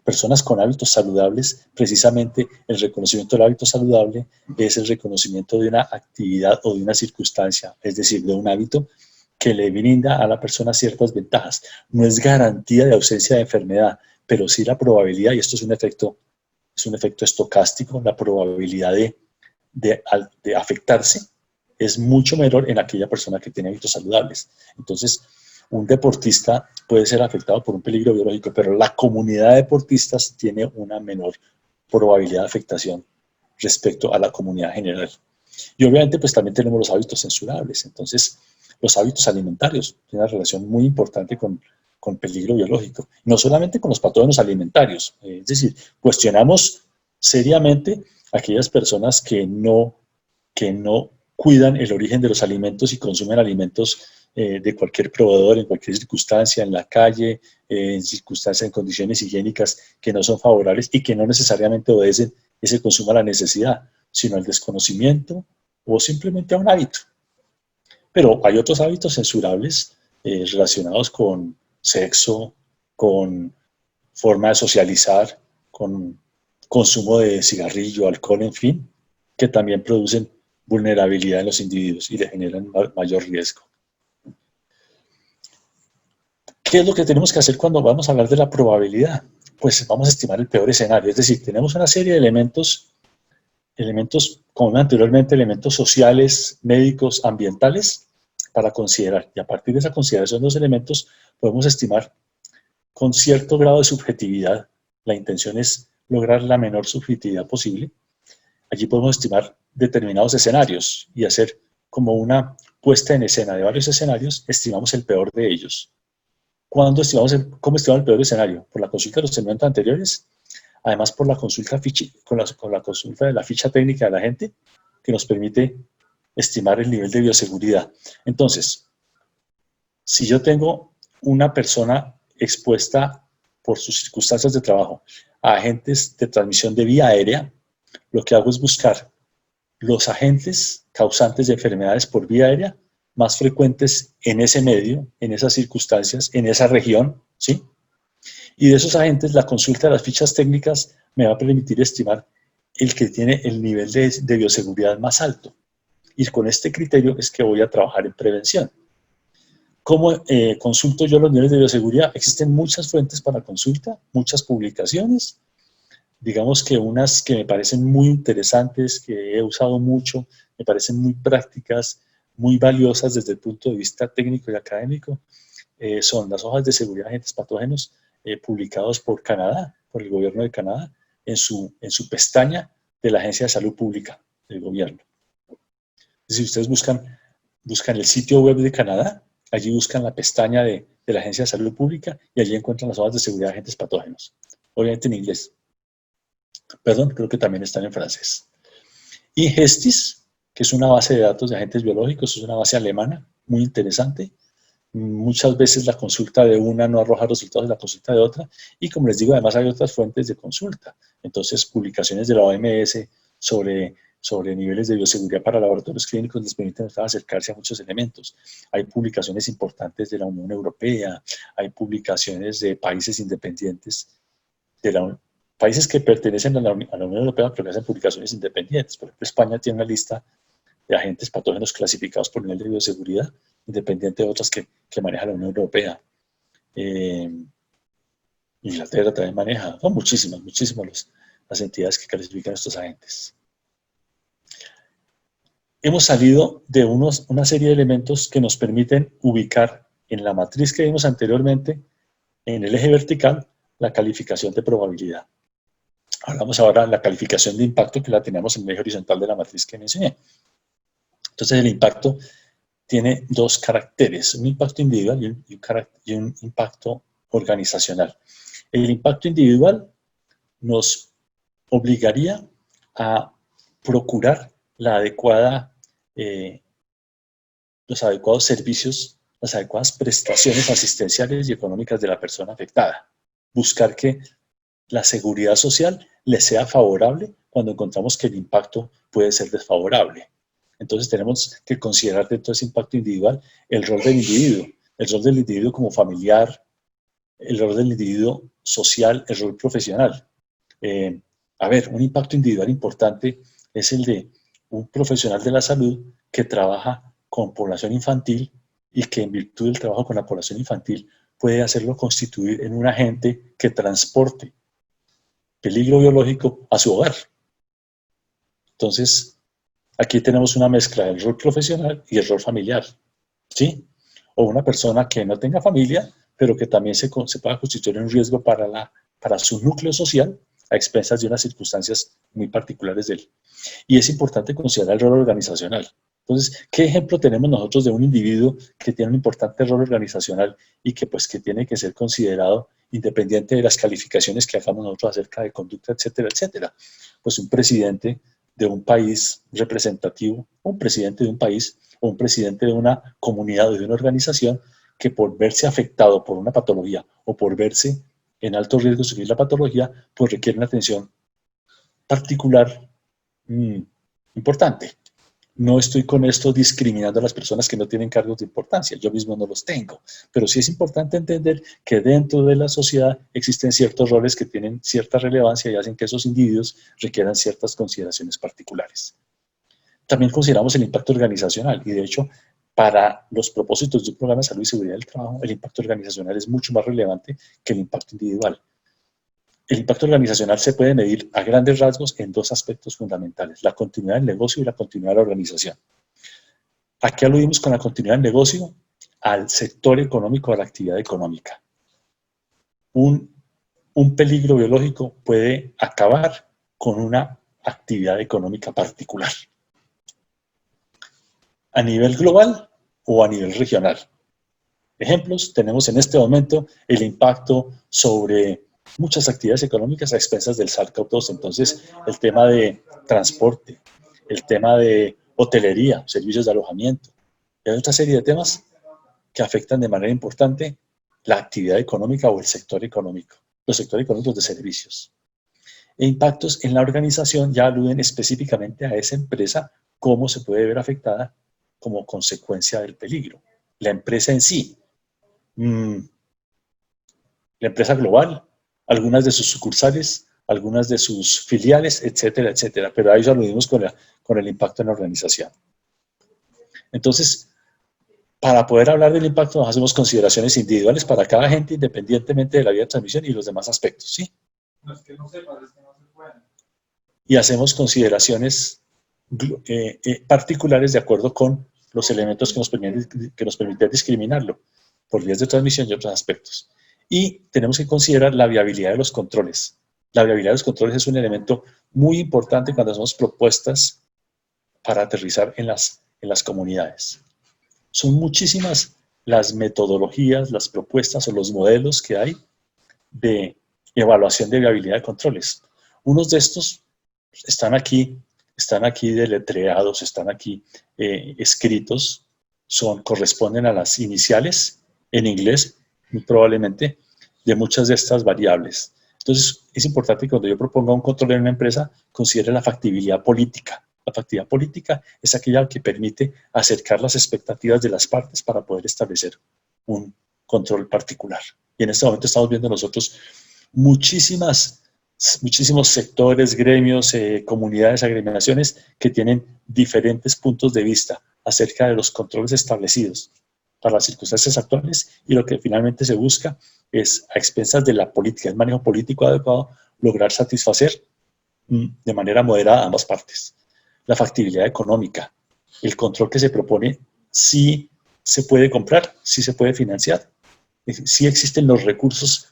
Personas con hábitos saludables, precisamente el reconocimiento del hábito saludable es el reconocimiento de una actividad o de una circunstancia, es decir, de un hábito que le brinda a la persona ciertas ventajas. No es garantía de ausencia de enfermedad, pero sí la probabilidad, y esto es un efecto estocástico, la probabilidad de afectarse es mucho menor en aquella persona que tiene hábitos saludables. Entonces, un deportista puede ser afectado por un peligro biológico, pero la comunidad de deportistas tiene una menor probabilidad de afectación respecto a la comunidad general. Y obviamente pues también tenemos los hábitos censurables. Entonces, los hábitos alimentarios tienen una relación muy importante con peligro biológico. No solamente con los patógenos alimentarios, es decir, cuestionamos seriamente a aquellas personas que no cuidan el origen de los alimentos y consumen alimentos de cualquier proveedor, en cualquier circunstancia, en la calle, en circunstancias, en condiciones higiénicas que no son favorables y que no necesariamente obedecen ese consumo a la necesidad, sino al desconocimiento o simplemente a un hábito. Pero hay otros hábitos censurables relacionados con sexo, con forma de socializar, con consumo de cigarrillo, alcohol, en fin, que también producen vulnerabilidad en los individuos y le generan mayor riesgo. ¿Qué es lo que tenemos que hacer cuando vamos a hablar de la probabilidad? Pues vamos a estimar el peor escenario, es decir, tenemos una serie de elementos, como anteriormente, elementos sociales, médicos, ambientales, para considerar. Y a partir de esa consideración de los elementos, podemos estimar con cierto grado de subjetividad. La intención es lograr la menor subjetividad posible. Allí podemos estimar determinados escenarios y hacer como una puesta en escena de varios escenarios, estimamos el peor de ellos. ¿Cómo estimamos el peor escenario? Por la consulta de los elementos anteriores, además por la consulta con la consulta de la ficha técnica de la gente, que nos permite estimar el nivel de bioseguridad. Entonces, si yo tengo una persona expuesta por sus circunstancias de trabajo a agentes de transmisión de vía aérea, lo que hago es buscar los agentes causantes de enfermedades por vía aérea más frecuentes en ese medio, en esas circunstancias, en esa región, ¿sí? Y de esos agentes, la consulta de las fichas técnicas me va a permitir estimar el que tiene el nivel de bioseguridad más alto. Y con este criterio es que voy a trabajar en prevención. ¿Cómo consulto yo los niveles de bioseguridad? Existen muchas fuentes para consulta, muchas publicaciones. Digamos que unas que me parecen muy interesantes, que he usado mucho, me parecen muy prácticas, muy valiosas desde el punto de vista técnico y académico, son las hojas de seguridad de agentes patógenos publicados por Canadá, por el gobierno de Canadá, en su pestaña de la Agencia de Salud Pública del gobierno. Si ustedes buscan el sitio web de Canadá, allí buscan la pestaña de la Agencia de Salud Pública y allí encuentran las hojas de seguridad de agentes patógenos, obviamente en inglés. Perdón, creo que también están en francés. Y Gestis, que es una base de datos de agentes biológicos, es una base alemana, muy interesante. Muchas veces la consulta de una no arroja resultados de la consulta de otra, y como les digo, además hay otras fuentes de consulta. Entonces, publicaciones de la OMS sobre niveles de bioseguridad para laboratorios clínicos les permiten acercarse a muchos elementos. Hay publicaciones importantes de la Unión Europea, hay publicaciones de países independientes, países que pertenecen a la Unión Europea, pero que hacen publicaciones independientes. Por ejemplo, España tiene una lista de agentes patógenos clasificados por nivel de bioseguridad, independiente de otras que maneja la Unión Europea. Inglaterra también maneja, son muchísimas las entidades que clasifican estos agentes. Hemos salido de una serie de elementos que nos permiten ubicar en la matriz que vimos anteriormente, en el eje vertical, la calificación de probabilidad. Hablamos ahora de la calificación de impacto, que la teníamos en el eje horizontal de la matriz que mencioné. Entonces, el impacto tiene dos caracteres, un impacto individual y un impacto organizacional. El impacto individual nos obligaría a procurar los adecuados servicios, las adecuadas prestaciones asistenciales y económicas de la persona afectada. Buscar que la seguridad social le sea favorable cuando encontramos que el impacto puede ser desfavorable. Entonces tenemos que considerar dentro de ese impacto individual el rol del individuo como familiar, el rol del individuo social, el rol profesional. Un impacto individual importante es el de un profesional de la salud que trabaja con población infantil y que en virtud del trabajo con la población infantil puede hacerlo constituir en un agente que transporte peligro biológico a su hogar. Entonces, aquí tenemos una mezcla del rol profesional y el rol familiar, ¿sí? O una persona que no tenga familia, pero que también se pueda constituir en un riesgo para su núcleo social a expensas de unas circunstancias muy particulares de él. Y es importante considerar el rol organizacional. Entonces, ¿qué ejemplo tenemos nosotros de un individuo que tiene un importante rol organizacional y que tiene que ser considerado independiente de las calificaciones que hagamos nosotros acerca de conducta, etcétera, etcétera? Pues un presidente de un país representativo, un presidente de un país o un presidente de una comunidad o de una organización que por verse afectado por una patología o por verse en alto riesgo de sufrir la patología, pues requiere una atención particular importante. No estoy con esto discriminando a las personas que no tienen cargos de importancia, yo mismo no los tengo, pero sí es importante entender que dentro de la sociedad existen ciertos roles que tienen cierta relevancia y hacen que esos individuos requieran ciertas consideraciones particulares. También consideramos el impacto organizacional y de hecho para los propósitos de un programa de salud y seguridad del trabajo, el impacto organizacional es mucho más relevante que el impacto individual. El impacto organizacional se puede medir a grandes rasgos en dos aspectos fundamentales, la continuidad del negocio y la continuidad de la organización. ¿A qué aludimos con la continuidad del negocio? Al sector económico, a la actividad económica. Un peligro biológico puede acabar con una actividad económica particular, a nivel global o a nivel regional. Ejemplos, tenemos en este momento el impacto sobre muchas actividades económicas a expensas del SARS-CoV-2. Entonces, el tema de transporte, el tema de hotelería, servicios de alojamiento. Y hay otra serie de temas que afectan de manera importante la actividad económica o el sector económico, los sectores económicos de servicios. E impactos en la organización ya aluden específicamente a esa empresa, cómo se puede ver afectada como consecuencia del peligro. La empresa en sí, la empresa global, algunas de sus sucursales, algunas de sus filiales, etcétera, etcétera. Pero a eso aludimos con el impacto en la organización. Entonces, para poder hablar del impacto, nos hacemos consideraciones individuales para cada agente, independientemente de la vía de transmisión y los demás aspectos, ¿sí? No es que no sepas, es que no se pueden. Y hacemos consideraciones particulares de acuerdo con los elementos que nos permiten discriminarlo por vías de transmisión y otros aspectos. Y tenemos que considerar la viabilidad de los controles. La viabilidad de los controles es un elemento muy importante cuando hacemos propuestas para aterrizar en las comunidades. Son muchísimas las metodologías, las propuestas o los modelos que hay de evaluación de viabilidad de controles. Unos de estos están aquí deletreados, están aquí escritos corresponden a las iniciales, en inglés, muy probablemente, de muchas de estas variables. Entonces, es importante que cuando yo proponga un control en una empresa, considere la factibilidad política. La factibilidad política es aquella que permite acercar las expectativas de las partes para poder establecer un control particular. Y en este momento estamos viendo nosotros muchísimos sectores, gremios, comunidades, agremiaciones que tienen diferentes puntos de vista acerca de los controles establecidos para las circunstancias actuales, y lo que finalmente se busca es, a expensas de la política, el manejo político adecuado, lograr satisfacer de manera moderada a ambas partes. La factibilidad económica, el control que se propone, si se puede comprar, si se puede financiar, si existen los recursos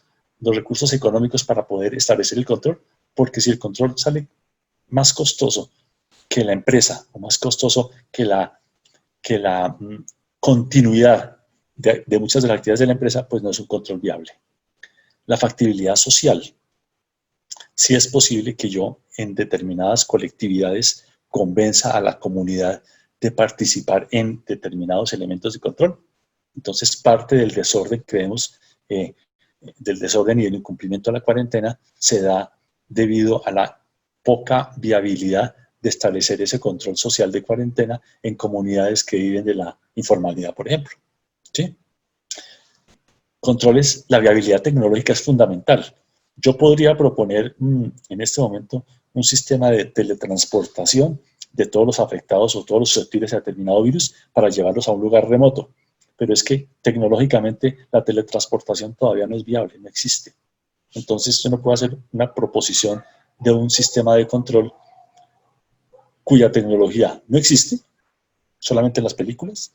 económicos para poder establecer el control, porque si el control sale más costoso que la empresa o más costoso que la continuidad de muchas de las actividades de la empresa, pues no es un control viable. La factibilidad social. Si es posible que yo en determinadas colectividades convenza a la comunidad de participar en determinados elementos de control. Entonces, parte del desorden que vemos, del desorden y del incumplimiento de la cuarentena, se da debido a la poca viabilidad de establecer ese control social de cuarentena en comunidades que viven de la informalidad, por ejemplo. ¿Sí? Controles, la viabilidad tecnológica es fundamental. Yo podría proponer en este momento un sistema de teletransportación de todos los afectados o todos los susceptibles a determinado virus para llevarlos a un lugar remoto. Pero es que tecnológicamente la teletransportación todavía no es viable, no existe. Entonces usted no puede hacer una proposición de un sistema de control cuya tecnología no existe, solamente en las películas,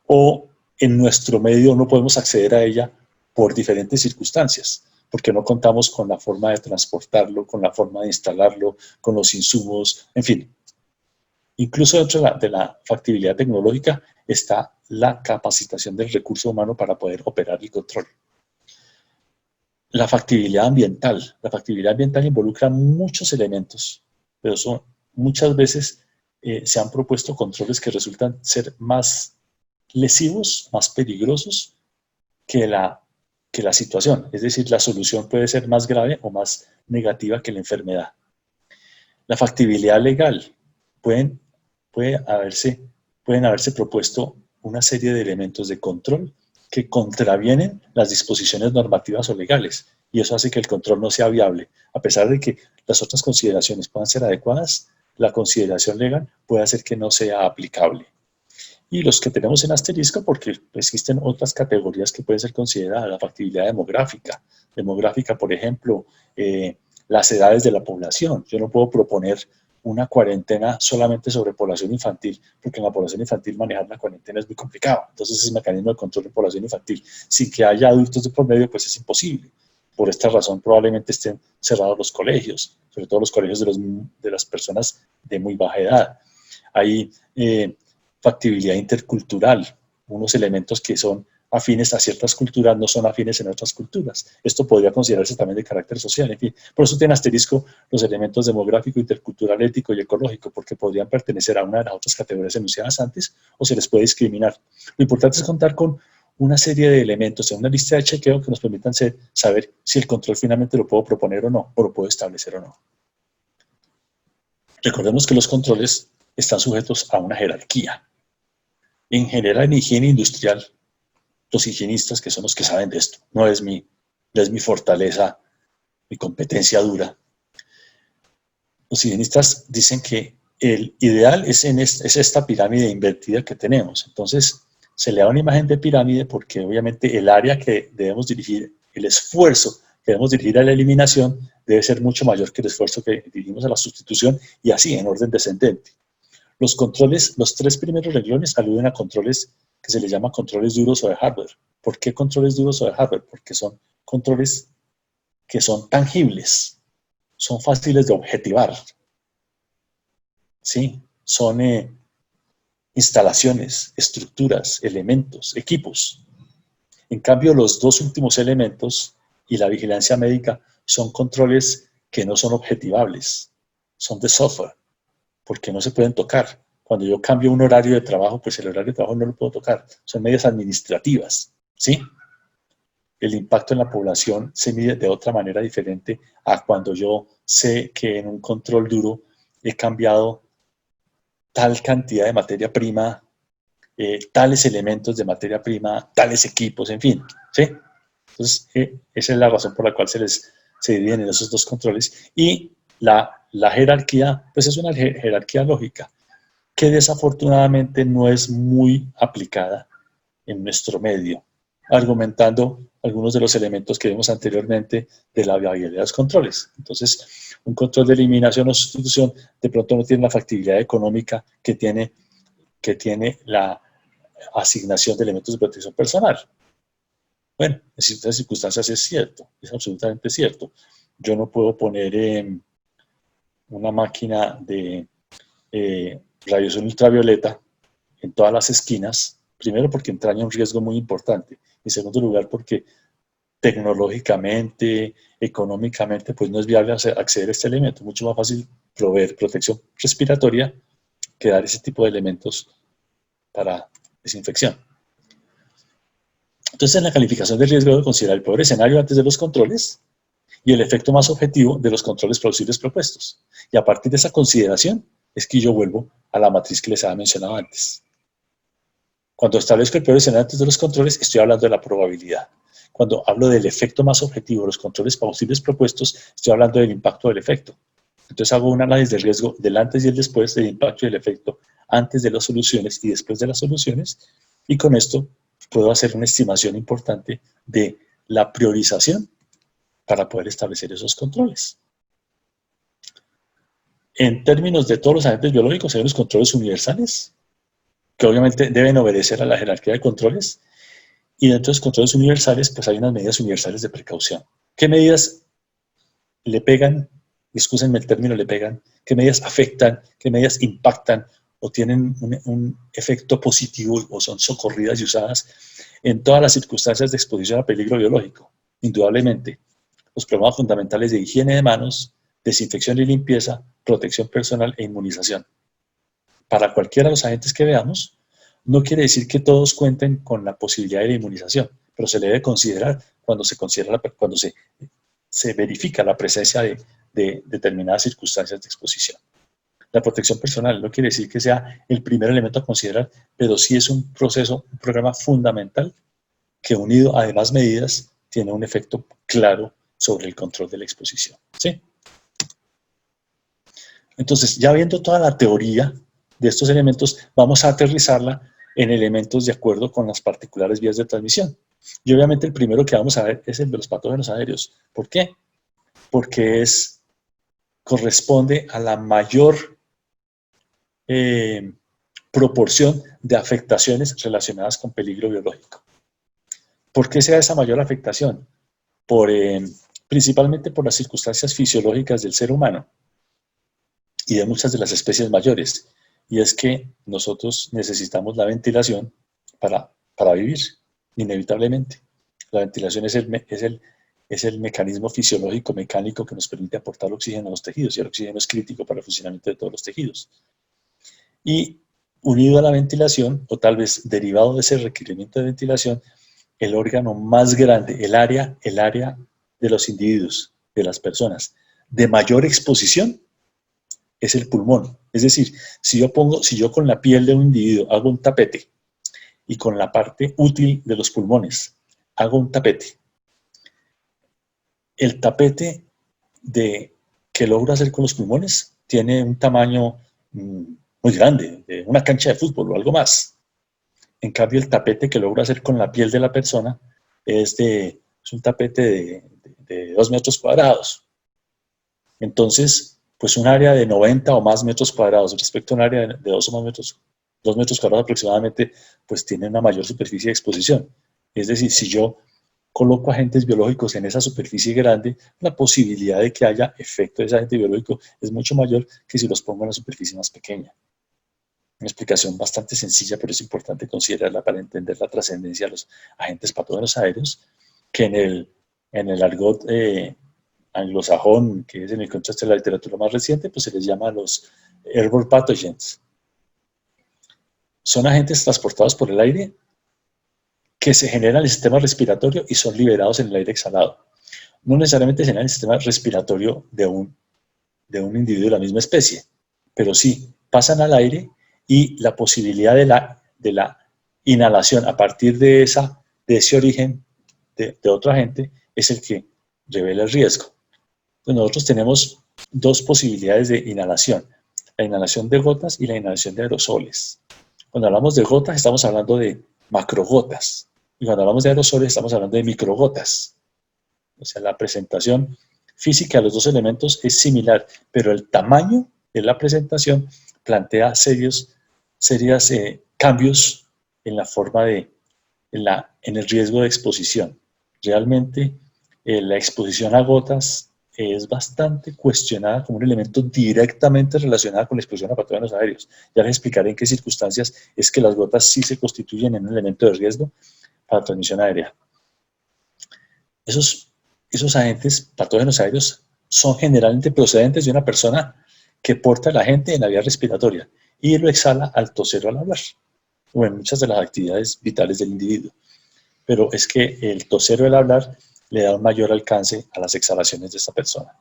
o en nuestro medio no podemos acceder a ella por diferentes circunstancias, porque no contamos con la forma de transportarlo, con la forma de instalarlo, con los insumos, en fin. Incluso dentro de la factibilidad tecnológica está la capacitación del recurso humano para poder operar el control. La factibilidad ambiental. La factibilidad ambiental involucra muchos elementos, pero muchas veces se han propuesto controles que resultan ser más lesivos, más peligrosos que la situación. Es decir, la solución puede ser más grave o más negativa que la enfermedad. La factibilidad legal. Pueden haberse propuesto una serie de elementos de control que contravienen las disposiciones normativas o legales, y eso hace que el control no sea viable. A pesar de que las otras consideraciones puedan ser adecuadas, la consideración legal puede hacer que no sea aplicable. Y los que tenemos en asterisco, porque existen otras categorías que pueden ser consideradas, la factibilidad demográfica. Demográfica, por ejemplo, las edades de la población. Yo no puedo proponer una cuarentena solamente sobre población infantil, porque en la población infantil manejar la cuarentena es muy complicado. Entonces, ese mecanismo de control de población infantil, sin que haya adultos de por medio, pues es imposible. Por esta razón, probablemente estén cerrados los colegios, sobre todo los colegios de las personas de muy baja edad. Hay factibilidad intercultural, unos elementos que son afines a ciertas culturas no son afines en otras culturas. Esto podría considerarse también de carácter social, en fin. Por eso tiene asterisco los elementos demográfico, intercultural, ético y ecológico, porque podrían pertenecer a una de las otras categorías enunciadas antes o se les puede discriminar. Lo importante es contar con una serie de elementos en una lista de chequeo que nos permitan saber si el control finalmente lo puedo proponer o no, o lo puedo establecer o no. Recordemos que los controles están sujetos a una jerarquía. En general, en higiene industrial, los higienistas, que son los que saben de esto, no es mi fortaleza, mi competencia dura. Los higienistas dicen que el ideal es esta pirámide invertida que tenemos. Entonces, se le da una imagen de pirámide porque obviamente el área que debemos dirigir, el esfuerzo que debemos dirigir a la eliminación debe ser mucho mayor que el esfuerzo que dirigimos a la sustitución, y así en orden descendente. Los controles, los tres primeros renglones aluden a controles que se les llama controles duros o de hardware. ¿Por qué controles duros o de hardware? Porque son controles que son tangibles, son fáciles de objetivar, ¿sí? Son instalaciones, estructuras, elementos, equipos. En cambio, los dos últimos elementos y la vigilancia médica son controles que no son objetivables, son de software, porque no se pueden tocar. Cuando yo cambio un horario de trabajo, pues el horario de trabajo no lo puedo tocar. Son medidas administrativas, ¿sí? El impacto en la población se mide de otra manera diferente a cuando yo sé que en un control duro he cambiado tal cantidad de materia prima, tales elementos de materia prima, tales equipos, en fin, ¿sí? Entonces, esa es la razón por la cual se dividen en esos dos controles. Y la jerarquía, pues es una jerarquía lógica, que desafortunadamente no es muy aplicada en nuestro medio, argumentando algunos de los elementos que vimos anteriormente de la viabilidad de los controles. Entonces, un control de eliminación o sustitución de pronto no tiene la factibilidad económica que tiene la asignación de elementos de protección personal. Bueno, en ciertas circunstancias es cierto, es absolutamente cierto. Yo no puedo poner una máquina de radiación ultravioleta en todas las esquinas, primero porque entraña un riesgo muy importante, en segundo lugar porque tecnológicamente, económicamente, pues no es viable acceder a este elemento. Mucho más fácil proveer protección respiratoria que dar ese tipo de elementos para desinfección. Entonces, en la calificación de riesgo debo considerar el peor escenario antes de los controles y el efecto más objetivo de los controles plausibles propuestos. Y a partir de esa consideración es que yo vuelvo a la matriz que les había mencionado antes. Cuando establezco el peor escenario antes de los controles, estoy hablando de la probabilidad. Cuando hablo del efecto más objetivo de los controles plausibles propuestos, estoy hablando del impacto del efecto. Entonces hago un análisis del riesgo del antes y el después, del impacto y del efecto antes de las soluciones y después de las soluciones, y con esto puedo hacer una estimación importante de la priorización para poder establecer esos controles. En términos de todos los agentes biológicos, hay unos controles universales que obviamente deben obedecer a la jerarquía de controles, y dentro de los controles universales pues hay unas medidas universales de precaución. ¿Qué medidas le pegan? Excúsenme el término, le pegan. ¿Qué medidas afectan? ¿Qué medidas impactan o tienen un efecto positivo o son socorridas y usadas en todas las circunstancias de exposición a peligro biológico? Indudablemente, los programas fundamentales de higiene de manos, desinfección y limpieza, protección personal e inmunización. Para cualquiera de los agentes que veamos, no quiere decir que todos cuenten con la posibilidad de la inmunización, pero se le debe considerar cuando se verifica la presencia de determinadas circunstancias de exposición. La protección personal no quiere decir que sea el primer elemento a considerar, pero sí es un programa fundamental que unido a demás medidas tiene un efecto claro sobre el control de la exposición. ¿Sí? Entonces, ya viendo toda la teoría de estos elementos, vamos a aterrizarla en elementos de acuerdo con las particulares vías de transmisión. Y obviamente el primero que vamos a ver es el de los patógenos aéreos. ¿Por qué? Porque corresponde a la mayor proporción de afectaciones relacionadas con peligro biológico. ¿Por qué se da esa mayor afectación? Principalmente por las circunstancias fisiológicas del ser humano y de muchas de las especies mayores. Y es que nosotros necesitamos la ventilación para vivir, inevitablemente. La ventilación es el mecanismo fisiológico, mecánico que nos permite aportar oxígeno a los tejidos, y el oxígeno es crítico para el funcionamiento de todos los tejidos. Y unido a la ventilación, o tal vez derivado de ese requerimiento de ventilación, el órgano más grande, el área de los individuos, de las personas, de mayor exposición, es el pulmón. Es decir, si yo con la piel de un individuo hago un tapete y con la parte útil de los pulmones hago un tapete, el tapete que logro hacer con los pulmones tiene un tamaño muy grande, de una cancha de fútbol o algo más. En cambio, el tapete que logro hacer con la piel de la persona es un tapete de 2 metros cuadrados. Entonces, pues un área de 90 o más metros cuadrados respecto a un área de 2 o más metros, 2 metros cuadrados aproximadamente, pues tiene una mayor superficie de exposición. Es decir, si yo coloco agentes biológicos en esa superficie grande, la posibilidad de que haya efecto de ese agente biológico es mucho mayor que si los pongo en la superficie más pequeña. Una explicación bastante sencilla, pero es importante considerarla para entender la trascendencia de los agentes patógenos aéreos, que en el argot anglosajón, que es en el contexto de la literatura más reciente, pues se les llama los airborne pathogens. son agentes transportados por el aire que se generan en el sistema respiratorio y son liberados en el aire exhalado. No necesariamente se generan en el sistema respiratorio de un individuo de la misma especie, pero sí pasan al aire y la posibilidad de la inhalación a partir de ese origen de otro agente es el que revela el riesgo. Pues nosotros tenemos dos posibilidades de inhalación, la inhalación de gotas y la inhalación de aerosoles. Cuando hablamos de gotas estamos hablando de macrogotas y cuando hablamos de aerosoles estamos hablando de microgotas. O sea, la presentación física de los dos elementos es similar, pero el tamaño de la presentación plantea serios cambios en la forma en el riesgo de exposición. Realmente la exposición a gotas es bastante cuestionada como un elemento directamente relacionado con la exposición a patógenos aéreos. Ya les explicaré en qué circunstancias es que las gotas sí se constituyen en un elemento de riesgo para transmisión aérea. Esos agentes patógenos aéreos son generalmente procedentes de una persona que porta el agente en la vía respiratoria y lo exhala al toser o al hablar, o en muchas de las actividades vitales del individuo. Pero es que el toser o el hablar le da un mayor alcance a las exhalaciones de esta persona.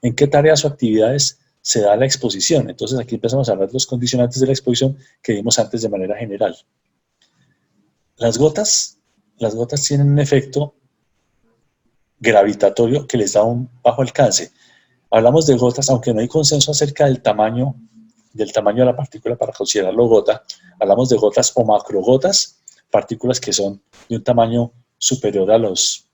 ¿En qué tareas o actividades se da la exposición? Entonces aquí empezamos a hablar de los condicionantes de la exposición que vimos antes de manera general. Las gotas tienen un efecto gravitatorio que les da un bajo alcance. Hablamos de gotas, aunque no hay consenso acerca del tamaño de la partícula para considerarlo gota. Hablamos de gotas o macrogotas, partículas que son de un tamaño superior a los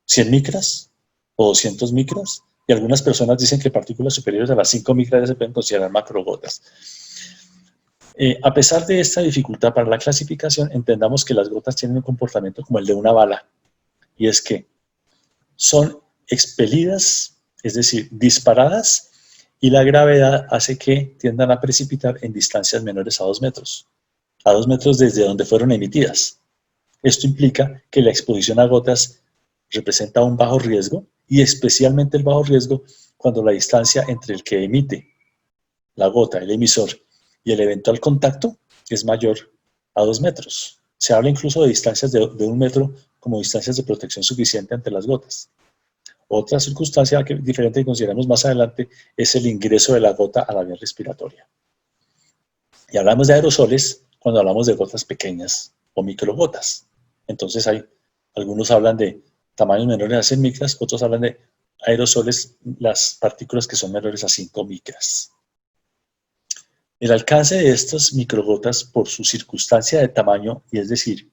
100 micras o 200 micras, y algunas personas dicen que partículas superiores a las 5 micras ya se pueden considerar macrogotas. A pesar de esta dificultad para la clasificación, entendamos que las gotas tienen un comportamiento como el de una bala, y es que son expelidas, es decir, disparadas, y la gravedad hace que tiendan a precipitar en distancias menores a 2 metros. A 2 metros desde donde fueron emitidas. Esto implica que la exposición a gotas representa un bajo riesgo, y especialmente el bajo riesgo cuando la distancia entre el que emite la gota, el emisor, y el eventual contacto es mayor a 2 metros. Se habla incluso de distancias de 1 metro como distancias de protección suficiente ante las gotas. Otra circunstancia diferente que consideramos más adelante es el ingreso de la gota a la vía respiratoria. Y hablamos de aerosoles cuando hablamos de gotas pequeñas o microgotas. Entonces algunos hablan de tamaños menores a 100 micras, otros hablan de aerosoles, las partículas que son menores a 5 micras. El alcance de estas microgotas por su circunstancia de tamaño, y es decir,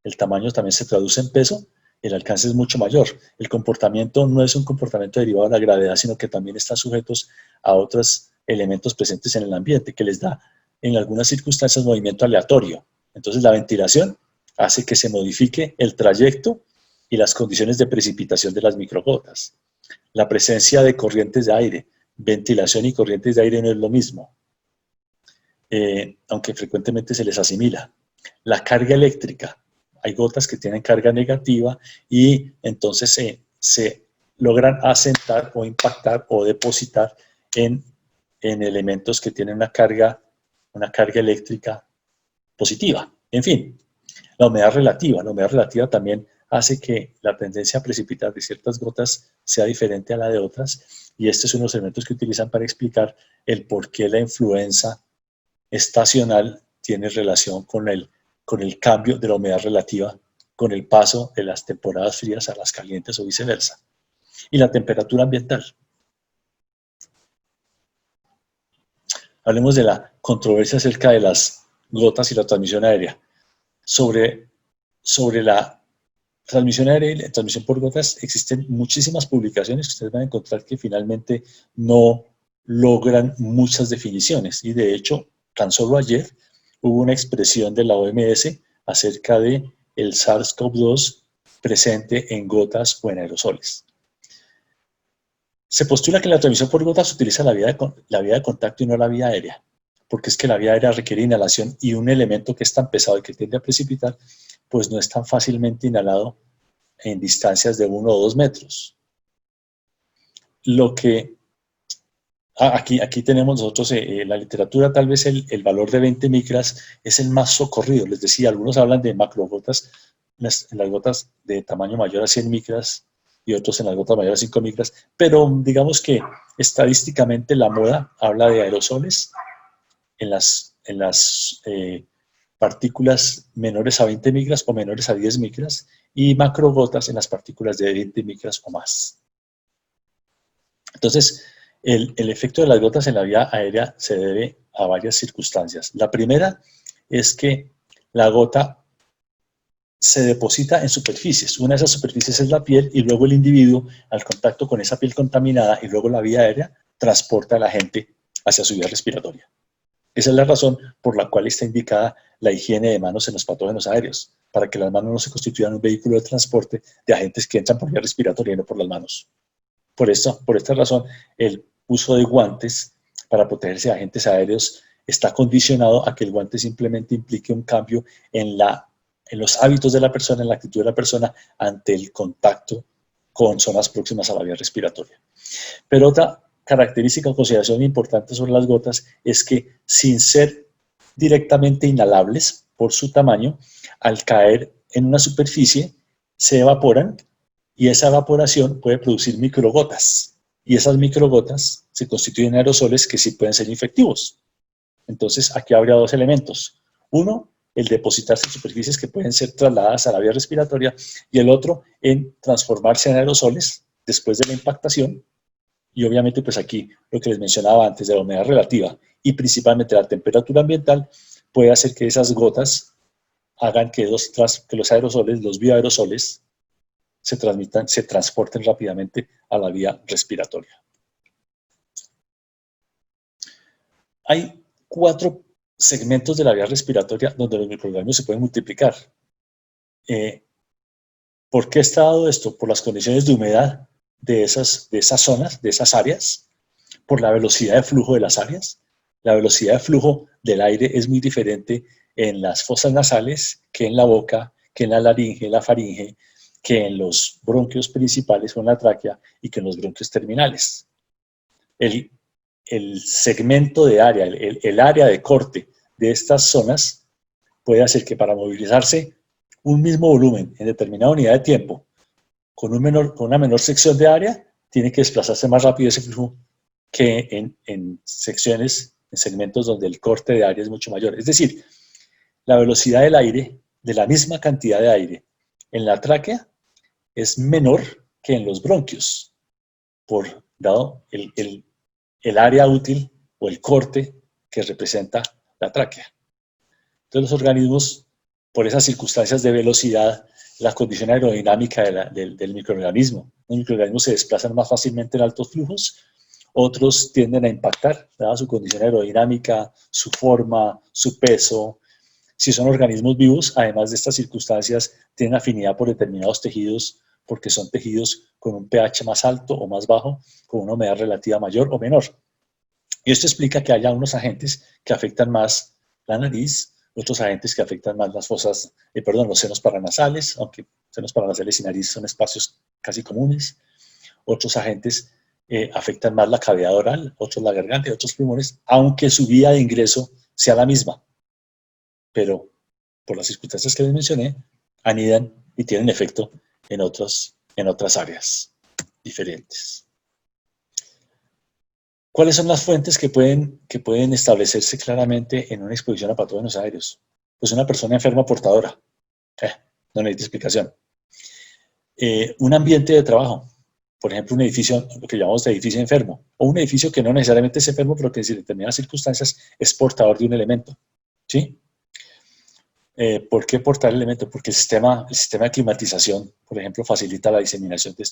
el tamaño también se traduce en peso, el alcance es mucho mayor. El comportamiento no es un comportamiento derivado de la gravedad, sino que también están sujetos a otros elementos presentes en el ambiente, que les da en algunas circunstancias movimiento aleatorio. Entonces la ventilación hace que se modifique el trayecto y las condiciones de precipitación de las microgotas. La presencia de corrientes de aire, ventilación y corrientes de aire no es lo mismo, aunque frecuentemente se les asimila. La carga eléctrica, hay gotas que tienen carga negativa y entonces se logran asentar o impactar o depositar en elementos que tienen una carga eléctrica positiva. En fin, la humedad relativa también hace que la tendencia a precipitar de ciertas gotas sea diferente a la de otras, y este es uno de los elementos que utilizan para explicar el por qué la influencia estacional tiene relación con el cambio de la humedad relativa, con el paso de las temporadas frías a las calientes o viceversa. Y la temperatura ambiental. Hablemos de la controversia acerca de las gotas y la transmisión aérea. Sobre la transmisión aérea y la transmisión por gotas existen muchísimas publicaciones que ustedes van a encontrar que finalmente no logran muchas definiciones, y de hecho tan solo ayer hubo una expresión de la OMS acerca de el SARS-CoV-2 presente en gotas o en aerosoles. Se postula que la transmisión por gotas utiliza la vía de contacto y no la vía aérea, porque es que la vía aérea requiere inhalación y un elemento que es tan pesado y que tiende a precipitar, pues no es tan fácilmente inhalado en distancias de 1 o 2 metros. Lo que Aquí tenemos nosotros la literatura, tal vez el valor de 20 micras es el más socorrido. Les decía, algunos hablan de macrogotas, en las gotas de tamaño mayor a 100 micras y otros en las gotas mayores a 5 micras, pero digamos que estadísticamente la moda habla de aerosoles en las partículas menores a 20 micras o menores a 10 micras y macrogotas en las partículas de 20 micras o más. Entonces, el efecto de las gotas en la vía aérea se debe a varias circunstancias. La primera es que la gota se deposita en superficies. Una de esas superficies es la piel y luego el individuo, al contacto con esa piel contaminada y luego la vía aérea, transporta a la gente hacia su vía respiratoria. Esa es la razón por la cual está indicada la higiene de manos en los patógenos aéreos, para que las manos no se constituyan un vehículo de transporte de agentes que entran por vía respiratoria y no por las manos. Por esta razón, el uso de guantes para protegerse de agentes aéreos está condicionado a que el guante simplemente implique un cambio en los hábitos de la persona, en la actitud de la persona ante el contacto con zonas próximas a la vía respiratoria. Pero otra característica o consideración importante sobre las gotas es que sin ser directamente inhalables por su tamaño, al caer en una superficie se evaporan y esa evaporación puede producir microgotas y esas microgotas se constituyen aerosoles que sí pueden ser infectivos. Entonces aquí habría dos elementos. Uno, el depositarse en superficies que pueden ser trasladadas a la vía respiratoria y el otro en transformarse en aerosoles después de la impactación. Y obviamente pues aquí lo que les mencionaba antes de la humedad relativa y principalmente la temperatura ambiental puede hacer que esas gotas hagan que los aerosoles, los bioaerosoles, se transporten rápidamente a la vía respiratoria. Hay 4 segmentos de la vía respiratoria donde los microorganismos se pueden multiplicar. ¿Por qué está dado esto? Por las condiciones de humedad de esas zonas, de esas áreas, por la velocidad de flujo de las áreas. La velocidad de flujo del aire es muy diferente en las fosas nasales que en la boca, que en la laringe, la faringe, que en los bronquios principales o en la tráquea y que en los bronquios terminales. El segmento de área, el área de corte de estas zonas puede hacer que para movilizarse un mismo volumen en determinada unidad de tiempo con una menor sección de área, tiene que desplazarse más rápido ese flujo que en secciones, en segmentos donde el corte de área es mucho mayor. Es decir, la velocidad del aire, de la misma cantidad de aire en la tráquea, es menor que en los bronquios, dado el área útil o el corte que representa la tráquea. Entonces los organismos, por esas circunstancias de velocidad, la condición aerodinámica del microorganismo, los microorganismos se desplazan más fácilmente en altos flujos, otros tienden a impactar, dada su condición aerodinámica, su forma, su peso. Si son organismos vivos, además de estas circunstancias, tienen afinidad por determinados tejidos, porque son tejidos con un pH más alto o más bajo, con una humedad relativa mayor o menor. Y esto explica que haya unos agentes que afectan más la nariz, otros agentes que afectan más las fosas, los senos paranasales, aunque senos paranasales y nariz son espacios casi comunes. Otros agentes afectan más la cavidad oral, otros la garganta y otros pulmones, aunque su vía de ingreso sea la misma. Pero por las circunstancias que les mencioné, anidan y tienen efecto en otras áreas diferentes. ¿Cuáles son las fuentes que pueden establecerse claramente en una exposición a patógenos aéreos? Pues una persona enferma portadora. No necesita explicación. Un ambiente de trabajo. Por ejemplo, un edificio, lo que llamamos de edificio enfermo. O un edificio que no necesariamente es enfermo, pero que en determinadas circunstancias es portador de un elemento. ¿Sí? ¿Por qué portar el elemento? Porque el sistema de climatización, por ejemplo, facilita la diseminación de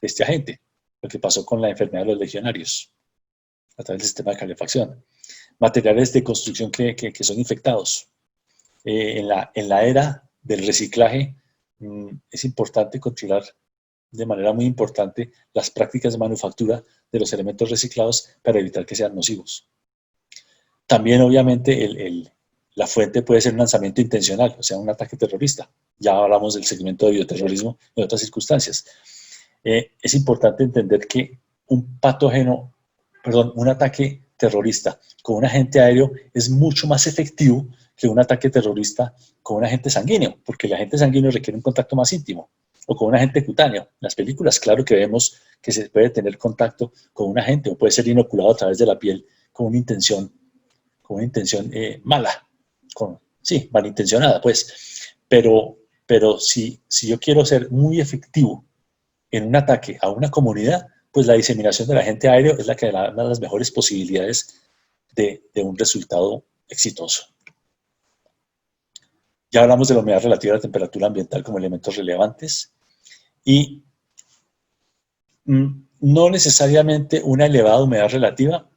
este agente. Lo que pasó con la enfermedad de los legionarios, a través del sistema de calefacción. Materiales de construcción que son infectados. En la era del reciclaje es importante controlar de manera muy importante las prácticas de manufactura de los elementos reciclados para evitar que sean nocivos. También, obviamente, la fuente puede ser un lanzamiento intencional, o sea, un ataque terrorista. Ya hablamos del segmento de bioterrorismo en otras circunstancias. Es importante entender que un patógeno perdón, un ataque terrorista con un agente aéreo es mucho más efectivo que un ataque terrorista con un agente sanguíneo, porque el agente sanguíneo requiere un contacto más íntimo, o con un agente cutáneo. En las películas, claro que vemos que se puede tener contacto con un agente, o puede ser inoculado a través de la piel con una intención mala, sí, malintencionada, pues. Pero si yo quiero ser muy efectivo en un ataque a una comunidad, pues la diseminación del agente aéreo es la que da las mejores posibilidades de un resultado exitoso. Ya hablamos de la humedad relativa a la temperatura ambiental como elementos relevantes y no necesariamente una elevada humedad relativa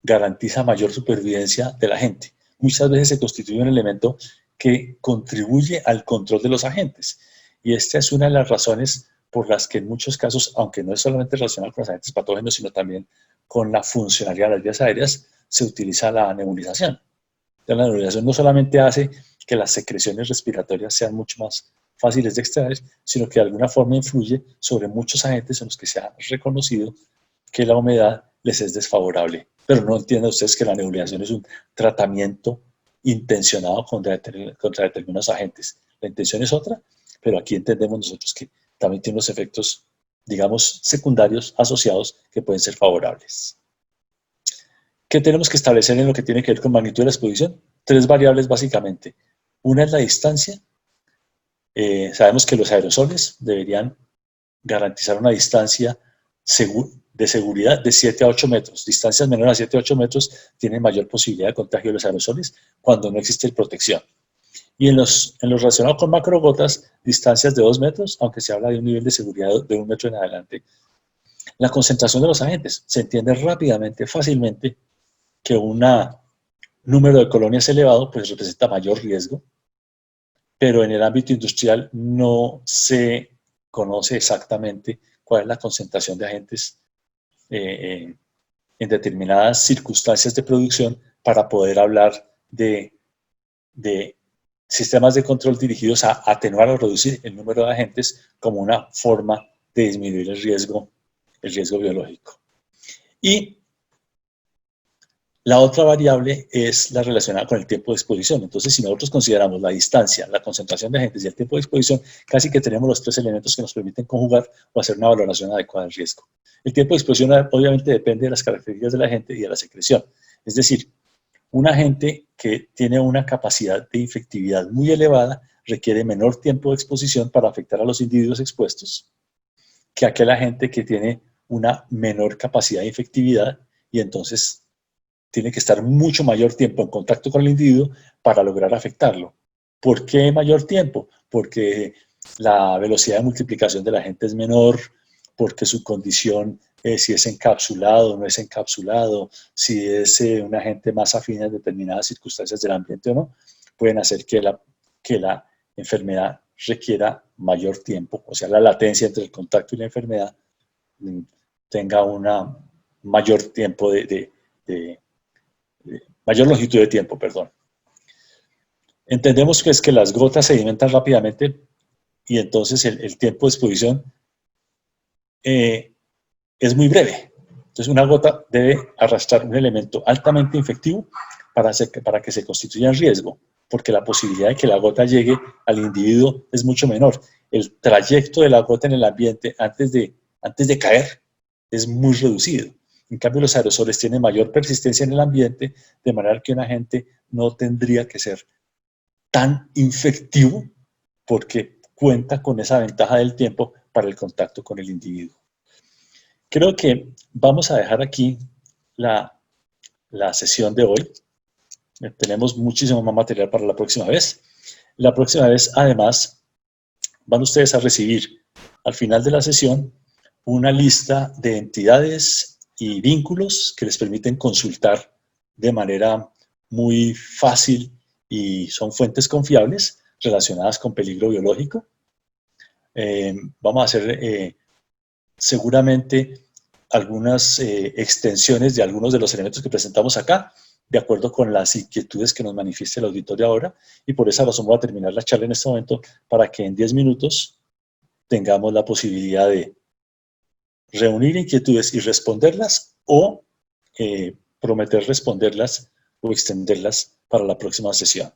garantiza mayor supervivencia de la gente. Muchas veces se constituye un elemento que contribuye al control de los agentes. Y esta es una de las razones por las que en muchos casos, aunque no es solamente relacionado con los agentes patógenos, sino también con la funcionalidad de las vías aéreas, se utiliza la nebulización. La nebulización no solamente hace que las secreciones respiratorias sean mucho más fáciles de extraer, sino que de alguna forma influye sobre muchos agentes en los que se ha reconocido que la humedad les es desfavorable. Pero no entiendan ustedes que la nebulización es un tratamiento intencionado contra determinados agentes. La intención es otra, pero aquí entendemos nosotros que también tiene unos efectos, digamos, secundarios asociados que pueden ser favorables. ¿Qué tenemos que establecer en lo que tiene que ver con magnitud de la exposición? 3 variables básicamente. Una es la distancia. Sabemos que los aerosoles deberían garantizar una distancia de seguridad de 7 a 8 metros. Distancias menores a 7 a 8 metros tienen mayor posibilidad de contagio de los aerosoles cuando no existe protección. Y en los relacionados con macrogotas, distancias de 2 metros, aunque se habla de un nivel de seguridad de 1 metro en adelante. La concentración de los agentes. Se entiende rápidamente, fácilmente, que un número de colonias elevado pues representa mayor riesgo, pero en el ámbito industrial no se conoce exactamente cuál es la concentración de agentes en determinadas circunstancias de producción para poder hablar de sistemas de control dirigidos a atenuar o reducir el número de agentes como una forma de disminuir el riesgo biológico. Y la otra variable es la relacionada con el tiempo de exposición. Entonces, si nosotros consideramos la distancia, la concentración de agentes y el tiempo de exposición, casi que tenemos los 3 elementos que nos permiten conjugar o hacer una valoración adecuada del riesgo. El tiempo de exposición obviamente depende de las características del agente y de la secreción. Es decir, un agente que tiene una capacidad de infectividad muy elevada requiere menor tiempo de exposición para afectar a los individuos expuestos que aquel agente que tiene una menor capacidad de infectividad y entonces tiene que estar mucho mayor tiempo en contacto con el individuo para lograr afectarlo. ¿Por qué mayor tiempo? Porque la velocidad de multiplicación del agente es menor, porque su condición, si es encapsulado o no es encapsulado, si es un agente más afín a determinadas circunstancias del ambiente o no, pueden hacer que la enfermedad requiera mayor tiempo, o sea, la latencia entre el contacto y la enfermedad tenga una mayor tiempo mayor longitud de tiempo, perdón. Entendemos que las gotas sedimentan rápidamente y entonces el tiempo de exposición es muy breve. Entonces una gota debe arrastrar un elemento altamente infectivo para que se constituya en riesgo, porque la posibilidad de que la gota llegue al individuo es mucho menor. El trayecto de la gota en el ambiente antes de caer es muy reducido. En cambio, los aerosoles tienen mayor persistencia en el ambiente, de manera que un agente no tendría que ser tan infectivo porque cuenta con esa ventaja del tiempo para el contacto con el individuo. Creo que vamos a dejar aquí la sesión de hoy. Tenemos muchísimo más material para la próxima vez. La próxima vez, además, van ustedes a recibir al final de la sesión una lista de entidades y vínculos que les permiten consultar de manera muy fácil y son fuentes confiables relacionadas con peligro biológico. Vamos a hacer seguramente algunas extensiones de algunos de los elementos que presentamos acá, de acuerdo con las inquietudes que nos manifieste el auditorio ahora, y por esa razón voy a terminar la charla en este momento para que en 10 minutos tengamos la posibilidad de reunir inquietudes y responderlas o prometer responderlas o extenderlas para la próxima sesión.